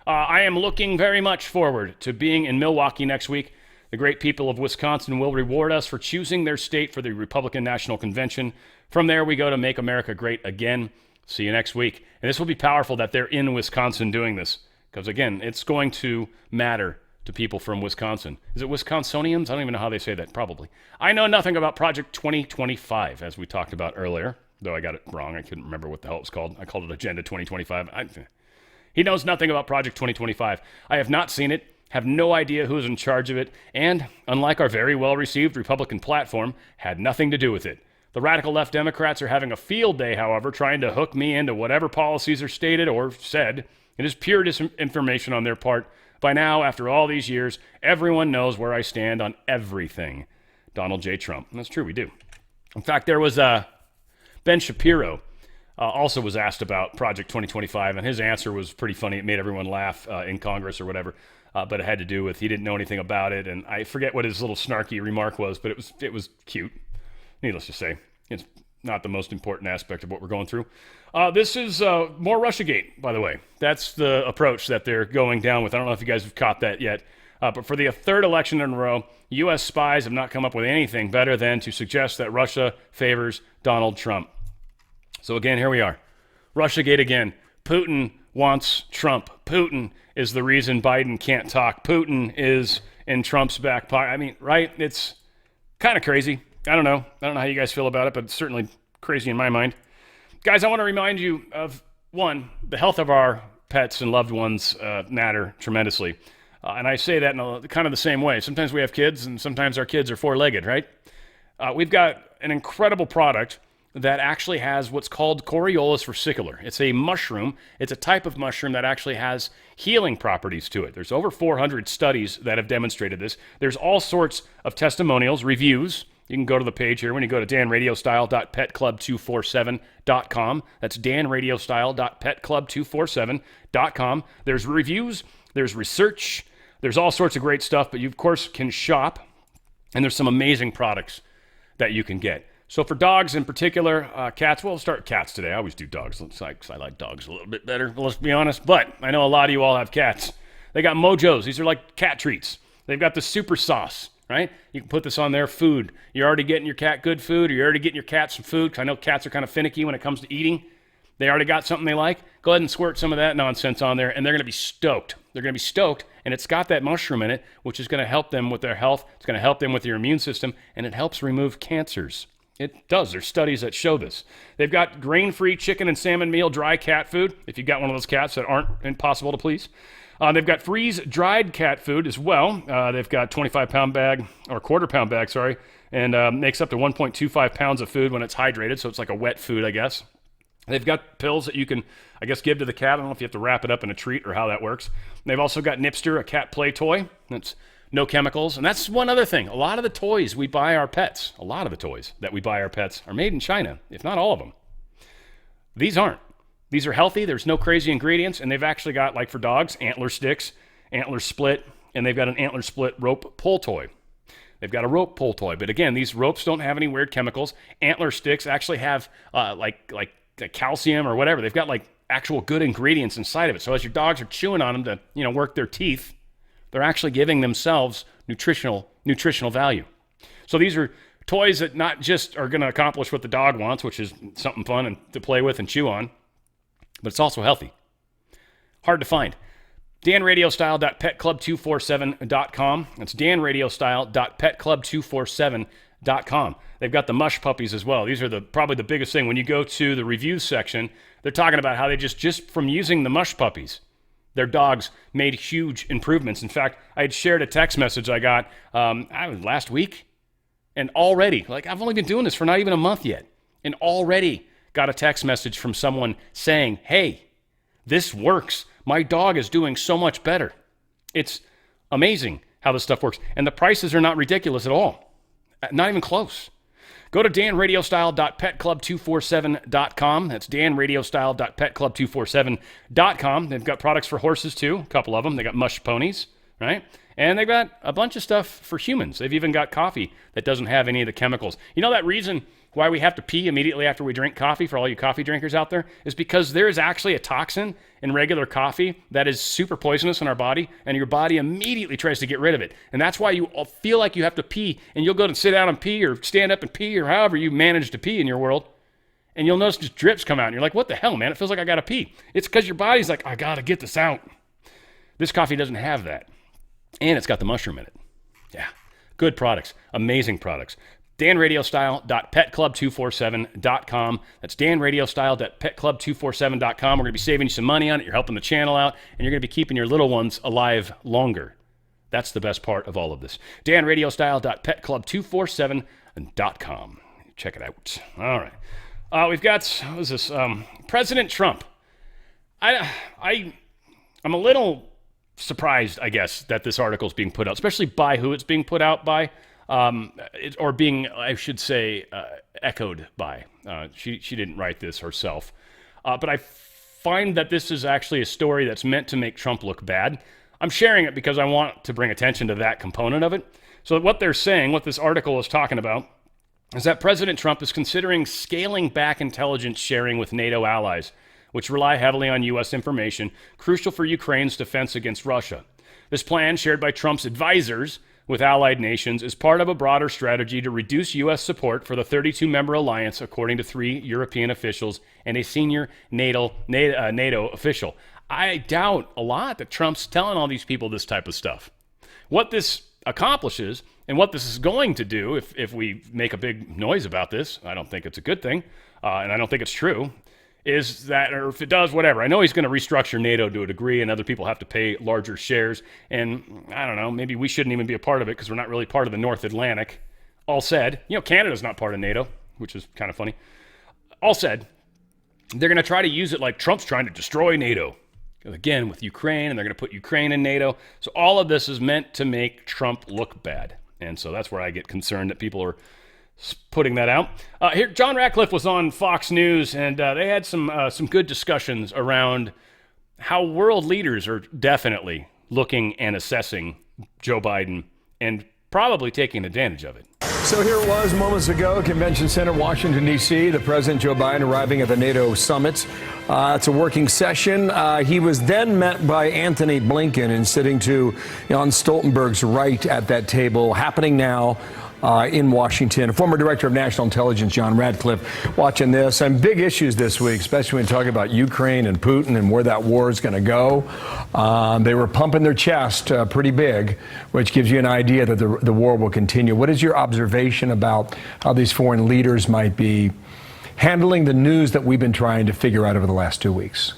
I am looking very much forward to being in Milwaukee next week. The great people of Wisconsin will reward us for choosing their state for the Republican National Convention. From there, we go to Make America Great Again. See you next week. And this will be powerful that they're in Wisconsin doing this, because, again, it's going to matter to people from Wisconsin. Is it Wisconsinians? I don't even know how they say that, probably. I know nothing about Project 2025, as we talked about earlier, though I got it wrong. I couldn't remember what the hell it was called. I called it Agenda 2025. He knows nothing about Project 2025. I have not seen it, have no idea who's in charge of it, and, unlike our very well-received Republican platform, had nothing to do with it. The radical left Democrats are having a field day, however, trying to hook me into whatever policies are stated or said. It is pure disinformation on their part. By now, after all these years, everyone knows where I stand on everything. Donald J. Trump. And that's true, we do. In fact, there was Ben Shapiro also was asked about Project 2025, and his answer was pretty funny. It made everyone laugh in Congress or whatever, but it had to do with he didn't know anything about it, and I forget what his little snarky remark was, but it was cute. Needless to say, it's not the most important aspect of what we're going through. This is more Russiagate, by the way. That's the approach that they're going down with. I don't know if you guys have caught that yet. But for the third election in a row, U.S. spies have not come up with anything better than to suggest that Russia favors Donald Trump. So again, here we are. Russiagate again. Putin wants Trump. Putin is the reason Biden can't talk. Putin is in Trump's back pocket. I mean, right? It's kind of crazy. I don't know how you guys feel about it, but it's certainly crazy in my mind. Guys, I want to remind you of, one, the health of our pets and loved ones matter tremendously. And I say that in kind of the same way. Sometimes we have kids, and sometimes our kids are four-legged, right? We've got an incredible product that actually has what's called Coriolus versicolor. It's a mushroom. It's a type of mushroom that actually has healing properties to it. There's over 400 studies that have demonstrated this. There's all sorts of testimonials, reviews. You can go to the page here when you go to danradiostyle.petclub247.com. That's danradiostyle.petclub247.com. There's reviews, there's research, there's all sorts of great stuff, but you, of course, can shop, and there's some amazing products that you can get. So for dogs in particular, cats, we'll start cats today. I always do dogs. I like dogs a little bit better, let's be honest. But I know a lot of you all have cats. They got Mojos. These are like cat treats. They've got the super sauce, right? You can put this on their food. You're already getting your cat good food, or you're already getting your cat some food, because I know cats are kind of finicky when it comes to eating. They already got something they like. Go ahead and squirt some of that nonsense on there, and they're going to be stoked. They're going to be stoked, and it's got that mushroom in it, which is going to help them with their health. It's going to help them with your immune system, and it helps remove cancers. It does. There's studies that show this. They've got grain-free chicken and salmon meal dry cat food, if you've got one of those cats that aren't impossible to please. They've got freeze-dried cat food as well. They've got 25-pound bag, or quarter-pound bag, sorry, and makes up to 1.25 pounds of food when it's hydrated, so it's like a wet food, I guess. They've got pills that you can, I guess, give to the cat. I don't know if you have to wrap it up in a treat or how that works. They've also got Nipster, a cat play toy. That's no chemicals. And that's one other thing. A lot of the toys we buy our pets, a lot of the toys that we buy our pets are made in China, if not all of them. These aren't. These are healthy. There's no crazy ingredients. And they've actually got, like for dogs, antler sticks, antler split, and they've got an antler split rope pull toy. They've got a rope pull toy. But again, these ropes don't have any weird chemicals. Antler sticks actually have like calcium or whatever. They've got like actual good ingredients inside of it. So as your dogs are chewing on them to, work their teeth, they're actually giving themselves nutritional value. So these are toys that not just are going to accomplish what the dog wants, which is something fun and to play with and chew on, but it's also healthy. Hard to find. danradiostyle.petclub247.com. That's danradiostyle.petclub247.com. They've got the mush puppies as well. These are probably the biggest thing. When you go to the reviews section, they're talking about how they just from using the mush puppies, their dogs made huge improvements. In fact, I had shared a text message I got last week, and already, I've only been doing this for not even a month yet, and already got a text message from someone saying, hey, this works. My dog is doing so much better. It's amazing how this stuff works. And the prices are not ridiculous at all. Not even close. Go to danradiostyle.petclub247.com. That's danradiostyle.petclub247.com. They've got products for horses too, a couple of them. They got mush ponies, right? And they've got a bunch of stuff for humans. They've even got coffee that doesn't have any of the chemicals. You know that reason why we have to pee immediately after we drink coffee, for all you coffee drinkers out there, is because there is actually a toxin in regular coffee that is super poisonous in our body, and your body immediately tries to get rid of it. And that's why you feel like you have to pee, and you'll go and sit down and pee, or stand up and pee, or however you manage to pee in your world, and you'll notice just drips come out, and you're like, what the hell, man? It feels like I gotta pee. It's because your body's like, I gotta get this out. This coffee doesn't have that. And it's got the mushroom in it. Yeah, good products, amazing products. danradiostyle.petclub247.com. That's danradiostyle.petclub247.com. We're going to be saving you some money on it. You're helping the channel out, and you're going to be keeping your little ones alive longer. That's the best part of all of this. danradiostyle.petclub247.com. Check it out. All right. We've got, what is this? President Trump. I'm a little surprised, I guess, that this article is being put out, especially by who it's being put out by. Or being, I should say, echoed by. She didn't write this herself. But I find that this is actually a story that's meant to make Trump look bad. I'm sharing it because I want to bring attention to that component of it. So what they're saying, what this article is talking about, is that President Trump is considering scaling back intelligence sharing with NATO allies, which rely heavily on U.S. information, crucial for Ukraine's defense against Russia. This plan, shared by Trump's advisors with allied nations, is part of a broader strategy to reduce U.S. support for the 32-member alliance, according to 3 European officials and a senior NATO official. I doubt a lot that Trump's telling all these people this type of stuff. What this accomplishes and what this is going to do, if we make a big noise about this, I don't think it's a good thing, and I don't think it's true, is that, or if it does, whatever. I know he's going to restructure NATO to a degree, and other people have to pay larger shares. And I don't know, maybe we shouldn't even be a part of it because we're not really part of the North Atlantic. All said, Canada's not part of NATO, which is kind of funny. All said, they're going to try to use it like Trump's trying to destroy NATO. Again, with Ukraine, and they're going to put Ukraine in NATO. So all of this is meant to make Trump look bad. And so that's where I get concerned that people are putting that out. Here, John Ratcliffe was on Fox News, and they had some good discussions around how world leaders are definitely looking and assessing Joe Biden and probably taking advantage of it. So here it was moments ago, Convention Center, Washington, D.C., the President Joe Biden arriving at the NATO summit. It's a working session. He was then met by Anthony Blinken and sitting to Jens Stoltenberg's right at that table, happening now in Washington. Former Director of National Intelligence John Ratcliffe watching this. And big issues this week, especially when talking about Ukraine and Putin and where that war is going to go. They were pumping their chest pretty big, which gives you an idea that the war will continue. What is your observation about how these foreign leaders might be handling the news that we've been trying to figure out over the last 2 weeks?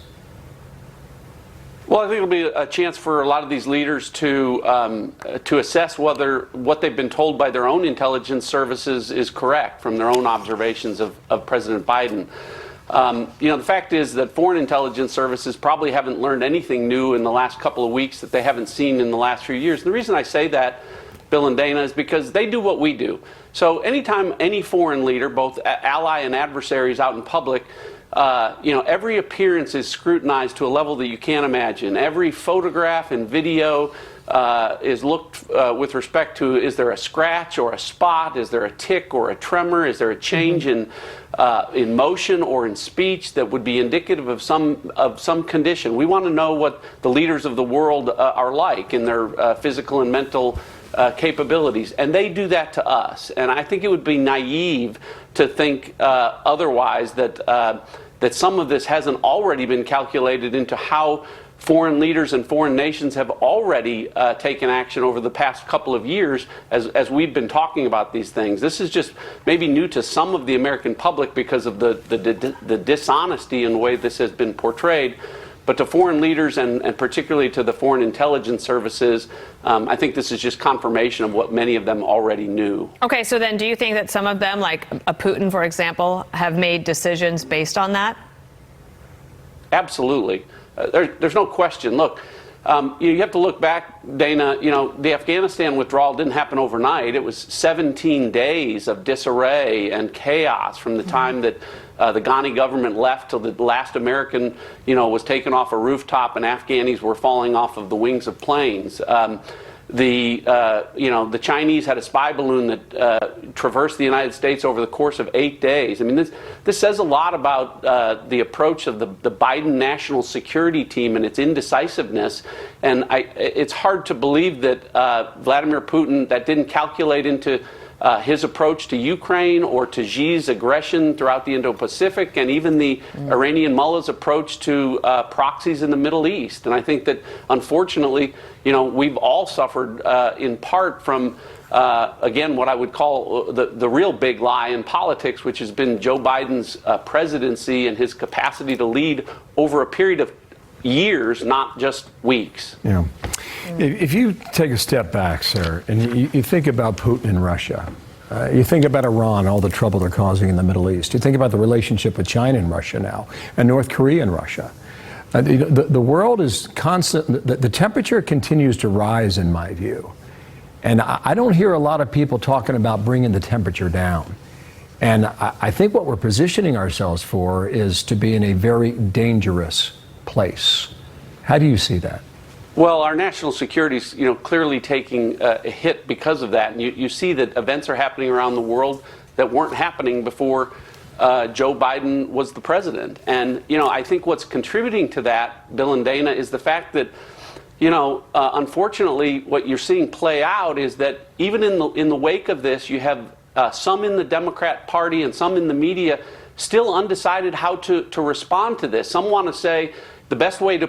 Well, I think it'll be a chance for a lot of these leaders to assess whether what they've been told by their own intelligence services is correct from their own observations of President Biden. The fact is that foreign intelligence services probably haven't learned anything new in the last couple of weeks that they haven't seen in the last few years. And the reason I say that, Bill and Dana, is because they do what we do. So anytime any foreign leader, both ally and adversary, is out in public, every appearance is scrutinized to a level that you can't imagine. Every photograph and video is looked with respect to, is there a scratch or a spot? Is there a tick or a tremor? Is there a change in motion or in speech that would be indicative of some condition? We want to know what the leaders of the world are like in their physical and mental capabilities, and they do that to us. And I think it would be naive to think otherwise, that some of this hasn't already been calculated into how foreign leaders and foreign nations have already taken action over the past couple of years as we've been talking about these things. This is just maybe new to some of the American public because of the dishonesty in the way this has been portrayed. But to foreign leaders and particularly to the foreign intelligence services, I think this is just confirmation of what many of them already knew. Okay, so then do you think that some of them, like a Putin, for example, have made decisions based on that? Absolutely. There's no question. Look, you have to look back, Dana. The Afghanistan withdrawal didn't happen overnight. It was 17 days of disarray and chaos from the time that the Ghani government left till the last American, was taken off a rooftop and Afghanis were falling off of the wings of planes. The Chinese had a spy balloon that traversed the United States over the course of 8 days. I mean, this says a lot about the approach of the Biden national security team and its indecisiveness. And it's hard to believe that Vladimir Putin, that didn't calculate into his approach to Ukraine or to Xi's aggression throughout the Indo-Pacific, and even the Iranian mullah's approach to proxies in the Middle East. And I think that, unfortunately, we've all suffered in part from, again, what I would call the real big lie in politics, which has been Joe Biden's presidency and his capacity to lead over a period of years, not just weeks. Yeah. If you take a step back, sir, and you think about Putin and Russia, you think about Iran, all the trouble they're causing in the Middle East, you think about the relationship with China and Russia now, and North Korea and Russia. The world is constant, the temperature continues to rise, in my view. And I don't hear a lot of people talking about bringing the temperature down. And I think what we're positioning ourselves for is to be in a very dangerous place. How do you see that? Well, our national security is, clearly taking a hit because of that. And you see that events are happening around the world that weren't happening before Joe Biden was the president. And, I think what's contributing to that, Bill and Dana, is the fact that, unfortunately, what you're seeing play out is that even in the wake of this, you have some in the Democrat Party and some in the media still undecided how to respond to this. Some want to say, the best way to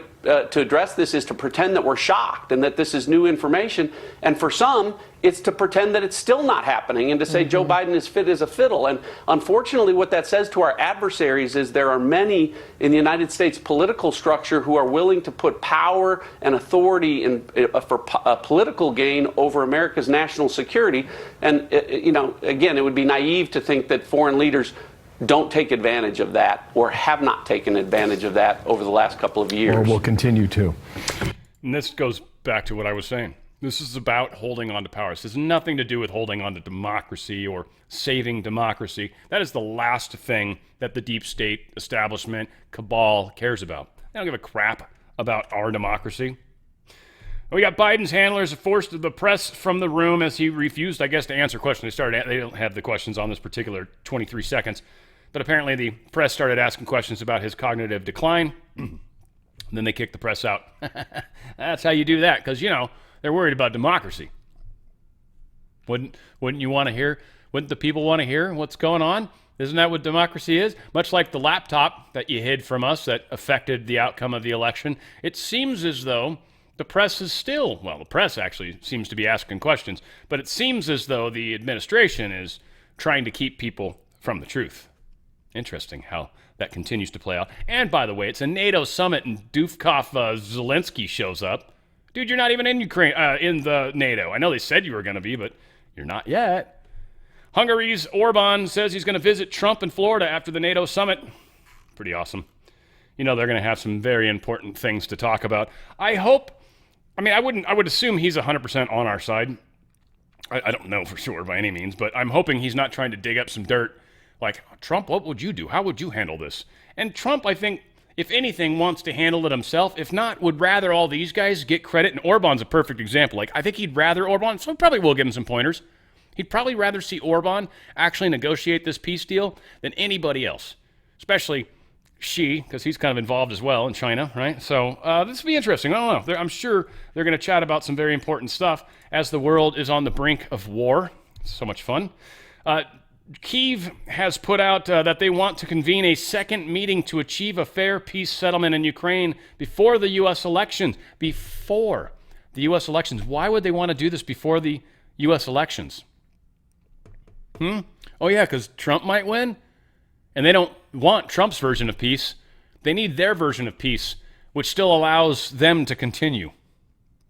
address this is to pretend that we're shocked and that this is new information. And for some, it's to pretend that it's still not happening and to say Joe Biden is fit as a fiddle. And unfortunately, what that says to our adversaries is there are many in the United States political structure who are willing to put power and authority for political gain over America's national security. And, again, it would be naive to think that foreign leaders don't take advantage of that or have not taken advantage of that over the last couple of years. Or will continue to. And this goes back to what I was saying. This is about holding on to power. This has nothing to do with holding on to democracy or saving democracy. That is the last thing that the deep state establishment cabal cares about. They don't give a crap about our democracy. We got Biden's handlers forced the press from the room as he refused, I guess, to answer questions. They don't have the questions on this particular 23 seconds. But apparently the press started asking questions about his cognitive decline. And then they kicked the press out. That's how you do that, because, they're worried about democracy. Wouldn't you want to hear? Wouldn't the people want to hear what's going on? Isn't that what democracy is? Much like the laptop that you hid from us that affected the outcome of the election, it seems as though the press is still, well, the press actually seems to be asking questions, but it seems as though the administration is trying to keep people from the truth. Interesting how that continues to play out. And by the way, it's a NATO summit and Dufkov Zelensky shows up. Dude, you're not even in Ukraine, in the NATO. I know they said you were going to be, but you're not yet. Hungary's Orban says he's going to visit Trump in Florida after the NATO summit. Pretty awesome. They're going to have some very important things to talk about. I would assume he's 100% on our side. I don't know for sure by any means, but I'm hoping he's not trying to dig up some dirt. Like, Trump, what would you do? How would you handle this? And Trump, I think, if anything, wants to handle it himself. If not, would rather all these guys get credit. And Orban's a perfect example. Like, I think he'd rather Orban, so probably will give him some pointers. He'd probably rather see Orban actually negotiate this peace deal than anybody else, especially Xi, because he's kind of involved as well in China, right? So this will be interesting. I don't know. I'm sure they're going to chat about some very important stuff as the world is on the brink of war. So much fun. Kyiv has put out that they want to convene a second meeting to achieve a fair peace settlement in Ukraine before the U.S. elections. Before the U.S. elections. Why would they want to do this before the U.S. elections? Oh, yeah, because Trump might win? And they don't want Trump's version of peace. They need their version of peace, which still allows them to continue.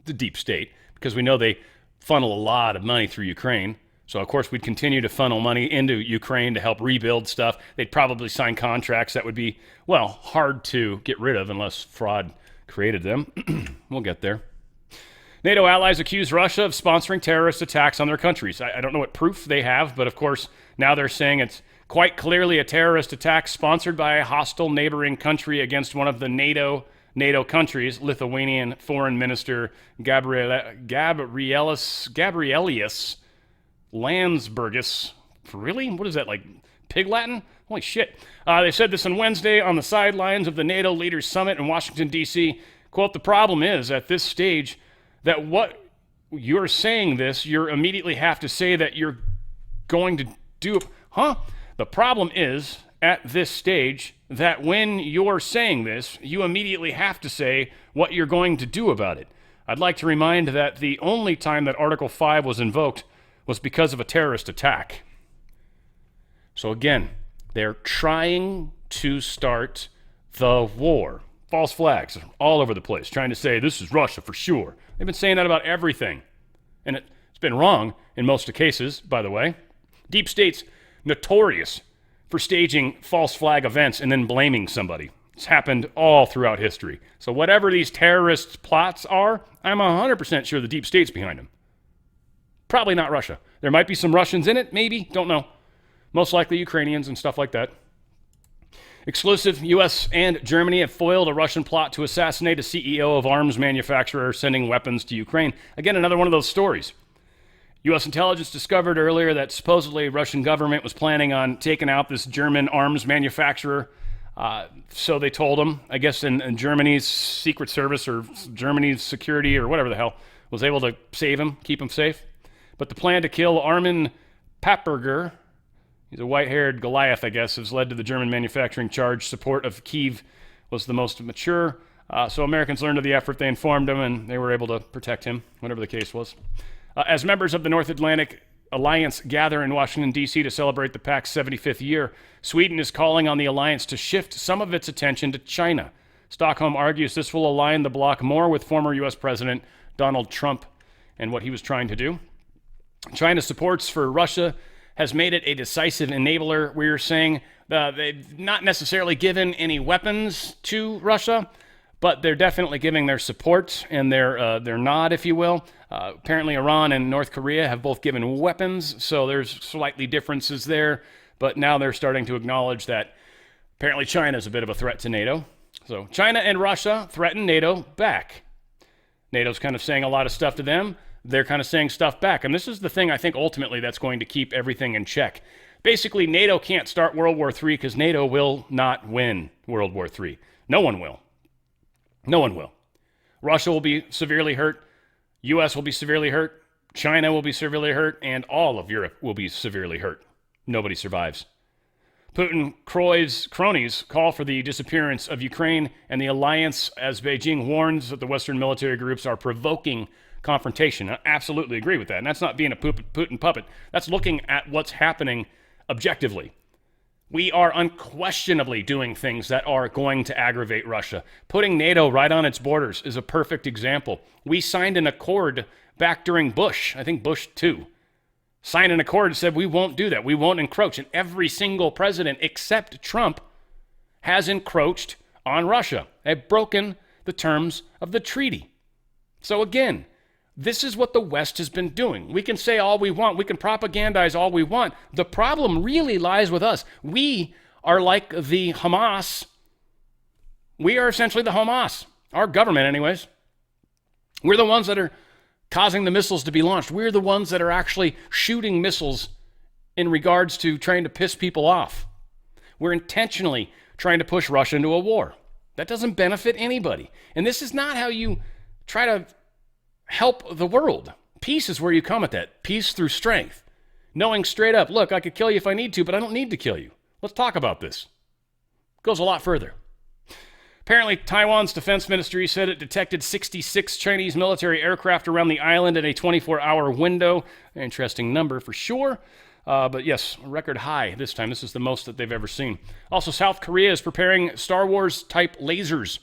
The deep state, because we know they funnel a lot of money through Ukraine. So, of course, we'd continue to funnel money into Ukraine to help rebuild stuff. They'd probably sign contracts that would be, well, hard to get rid of unless fraud created them. We'll get there. NATO allies accuse Russia of sponsoring terrorist attacks on their countries. I don't know what proof they have, but, of course, now they're saying it's quite clearly a terrorist attack sponsored by a hostile neighboring country against one of the NATO countries. Lithuanian Foreign Minister Gabrielius Landsbergis. Really? What is that, like pig Latin? Holy shit. They said this on Wednesday on the sidelines of the NATO Leaders Summit in Washington, D.C. Quote, the problem is at this stage that what you're saying this, you immediately have to say that you're going to do. The problem is at this stage that when you're saying this, you immediately have to say what you're going to do about it. I'd like to remind that the only time that Article 5 was invoked was because of a terrorist attack. So again, they're trying to start the war. False flags all over the place, trying to say this is Russia for sure. They've been saying that about everything. And it's been wrong in most cases, by the way. Deep State's notorious for staging false flag events and then blaming somebody. It's happened all throughout history. So whatever these terrorist plots are, I'm 100% sure the Deep State's behind them. Probably not Russia. There might be some Russians in it, maybe, don't know. Most likely Ukrainians and stuff like that. Exclusive, U.S. and Germany have foiled a Russian plot to assassinate a CEO of arms manufacturer sending weapons to Ukraine. Again, another one of those stories. U.S. intelligence discovered earlier that supposedly Russian government was planning on taking out this German arms manufacturer. So they told him, I guess in Germany's Secret Service or Germany's security or whatever the hell, was able to save him, keep him safe. But the plan to kill Armin Papperger, he's a white-haired Goliath, I guess, has led to the German manufacturing charge. Support of Kyiv was the most mature So Americans learned of the effort, they informed him, and they were able to protect him, whatever the case was. As members of the North Atlantic Alliance gather in Washington, D.C. to celebrate the pact's 75th year, Sweden is calling on the alliance to shift some of its attention to China. Stockholm argues this will align the bloc more with former U.S. President Donald Trump and what he was trying to do. China's supports for Russia has made it a decisive enabler. We're saying they've not necessarily given any weapons to Russia, but they're definitely giving their support and their nod, if you will. Apparently, Iran and North Korea have both given weapons, so there's slightly differences there. But now they're starting to acknowledge that apparently China is a bit of a threat to NATO. So China and Russia threaten NATO back. NATO's kind of saying a lot of stuff to them. They're kind of saying stuff back. And this is the thing I think ultimately that's going to keep everything in check. Basically, NATO can't start World War III because NATO will not win World War III. No one will. No one will. Russia will be severely hurt. U.S. will be severely hurt. China will be severely hurt. And all of Europe will be severely hurt. Nobody survives. Putin cronies call for the disappearance of Ukraine and the alliance as Beijing warns that the Western military groups are provoking confrontation. I absolutely agree with that. And that's not being a Putin puppet. That's looking at what's happening objectively. We are unquestionably doing things that are going to aggravate Russia. Putting NATO right on its borders is a perfect example. We signed an accord back during Bush, I think Bush 2. Signed an accord and said we won't do that. We won't encroach. And every single president except Trump has encroached on Russia. They've broken the terms of the treaty. So again, this is what the West has been doing. We can say all we want. We can propagandize all we want. The problem really lies with us. We are like the Hamas. We are essentially the Hamas. Our government, anyways. We're the ones that are causing the missiles to be launched. We're the ones that are actually shooting missiles in regards to trying to piss people off. We're intentionally trying to push Russia into a war. That doesn't benefit anybody. And this is not how you try to help the world. Peace is where you come at that. Peace through strength. Knowing straight up, look, I could kill you if I need to, but I don't need to kill you. Let's talk about this. Goes a lot further. Apparently, Taiwan's defense ministry said it detected 66 Chinese military aircraft around the island in a 24-hour window. Interesting number for sure. But yes, a record high this time. This is the most that they've ever seen. Also, South Korea is preparing Star Wars-type lasers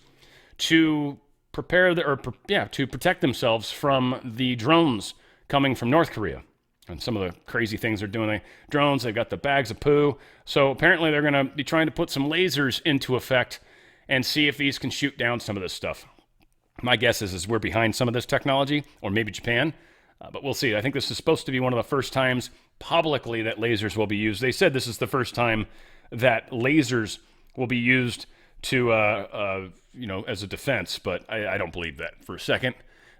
to to protect themselves from the drones coming from North Korea. And some of the crazy things they're doing. Drones, they've got the bags of poo. So apparently they're going to be trying to put some lasers into effect and see if these can shoot down some of this stuff. My guess is we're behind some of this technology, or maybe Japan, but we'll see. I think this is supposed to be one of the first times publicly that lasers will be used. They said this is the first time that lasers will be used to, as a defense, but I don't believe that for a second.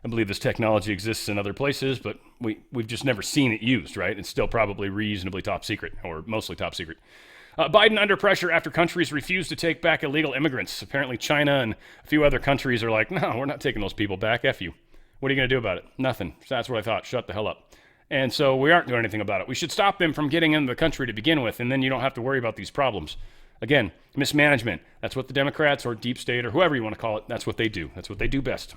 I believe this technology exists in other places, but we've just never seen it used, right? It's still probably reasonably top secret, or mostly top secret. Biden under pressure after countries refuse to take back illegal immigrants. Apparently China and a few other countries are like, no, we're not taking those people back. F you. What are you going to do about it? Nothing. So that's what I thought. Shut the hell up. And so we aren't doing anything about it. We should stop them from getting into the country to begin with, and then you don't have to worry about these problems. Again, mismanagement. That's what the Democrats or deep state or whoever you want to call it, that's what they do. That's what they do best.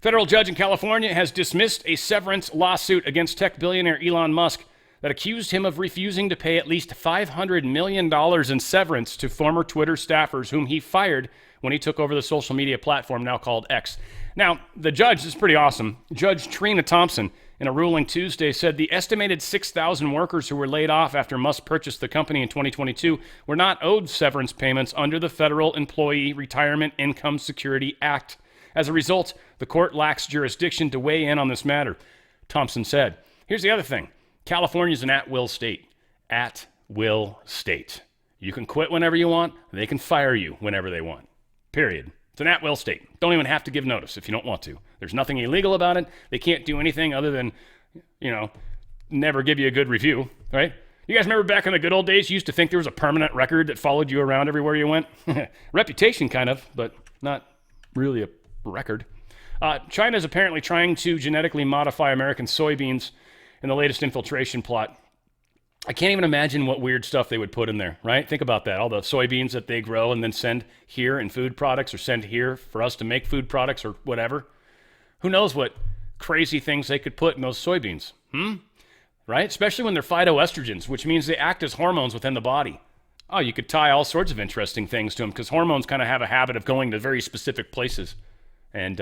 Federal judge in California has dismissed a severance lawsuit against tech billionaire Elon Musk that accused him of refusing to pay at least $500 million in severance to former Twitter staffers whom he fired when he took over the social media platform now called X. Now, the judge, this is pretty awesome. Judge Trina Thompson, in a ruling Tuesday, said the estimated 6,000 workers who were laid off after Musk purchased the company in 2022 were not owed severance payments under the Federal Employee Retirement Income Security Act. As a result, the court lacks jurisdiction to weigh in on this matter, Thompson said. Here's the other thing. California is an at-will state. At-will state. You can quit whenever you want. They can fire you whenever they want. Period. It's an at-will state. Don't even have to give notice if you don't want to. There's nothing illegal about it. They can't do anything other than, never give you a good review, right? You guys remember back in the good old days, you used to think there was a permanent record that followed you around everywhere you went? Reputation, kind of, but not really a record. China is apparently trying to genetically modify American soybeans in the latest infiltration plot. I can't even imagine what weird stuff they would put in there, right? Think about that. All the soybeans that they grow and then send here in food products or send here for us to make food products or whatever. Who knows what crazy things they could put in those soybeans, right? Especially when they're phytoestrogens, which means they act as hormones within the body. Oh, you could tie all sorts of interesting things to them because hormones kind of have a habit of going to very specific places. And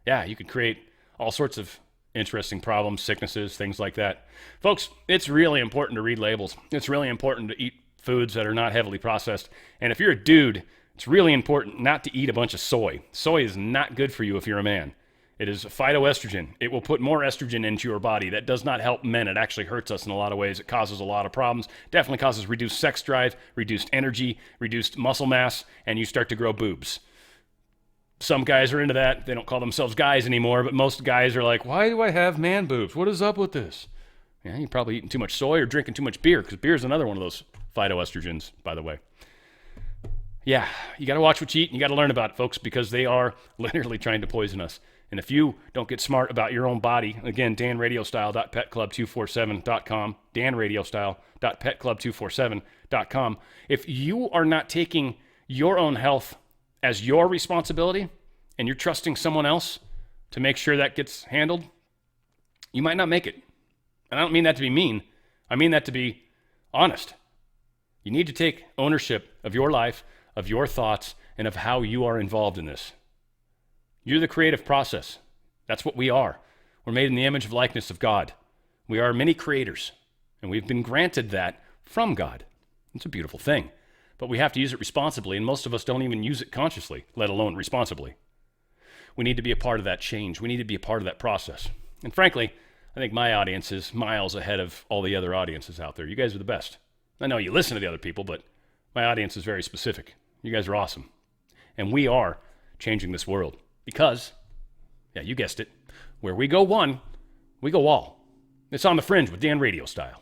yeah, you could create all sorts of interesting problems, sicknesses, things like that. Folks, it's really important to read labels. It's really important to eat foods that are not heavily processed. And if you're a dude, it's really important not to eat a bunch of soy. Soy is not good for you if you're a man. It is a phytoestrogen. It will put more estrogen into your body. That does not help men. It actually hurts us in a lot of ways. It causes a lot of problems. Definitely causes reduced sex drive, reduced energy, reduced muscle mass, and you start to grow boobs. Some guys are into that. They don't call themselves guys anymore, but most guys are like, why do I have man boobs? What is up with this? Yeah, you're probably eating too much soy or drinking too much beer, because beer is another one of those phytoestrogens, by the way. Yeah, you got to watch what you eat, and you got to learn about it, folks, because they are literally trying to poison us. And if you don't get smart about your own body, again, danradiostyle.petclub247.com, danradiostyle.petclub247.com. If you are not taking your own health as your responsibility and you're trusting someone else to make sure that gets handled, you might not make it. And I don't mean that to be mean. I mean that to be honest. You need to take ownership of your life, of your thoughts, and of how you are involved in this. You're the creative process. That's what we are. We're made in the image of likeness of God. We are many creators, and we've been granted that from God. It's a beautiful thing, but we have to use it responsibly, and most of us don't even use it consciously, let alone responsibly. We need to be a part of that change. We need to be a part of that process. And frankly, I think my audience is miles ahead of all the other audiences out there. You guys are the best. I know you listen to the other people, but my audience is very specific. You guys are awesome. And we are changing this world. Because, yeah, you guessed it, where we go one, we go all. It's on the Fringe with Dan Radio Style.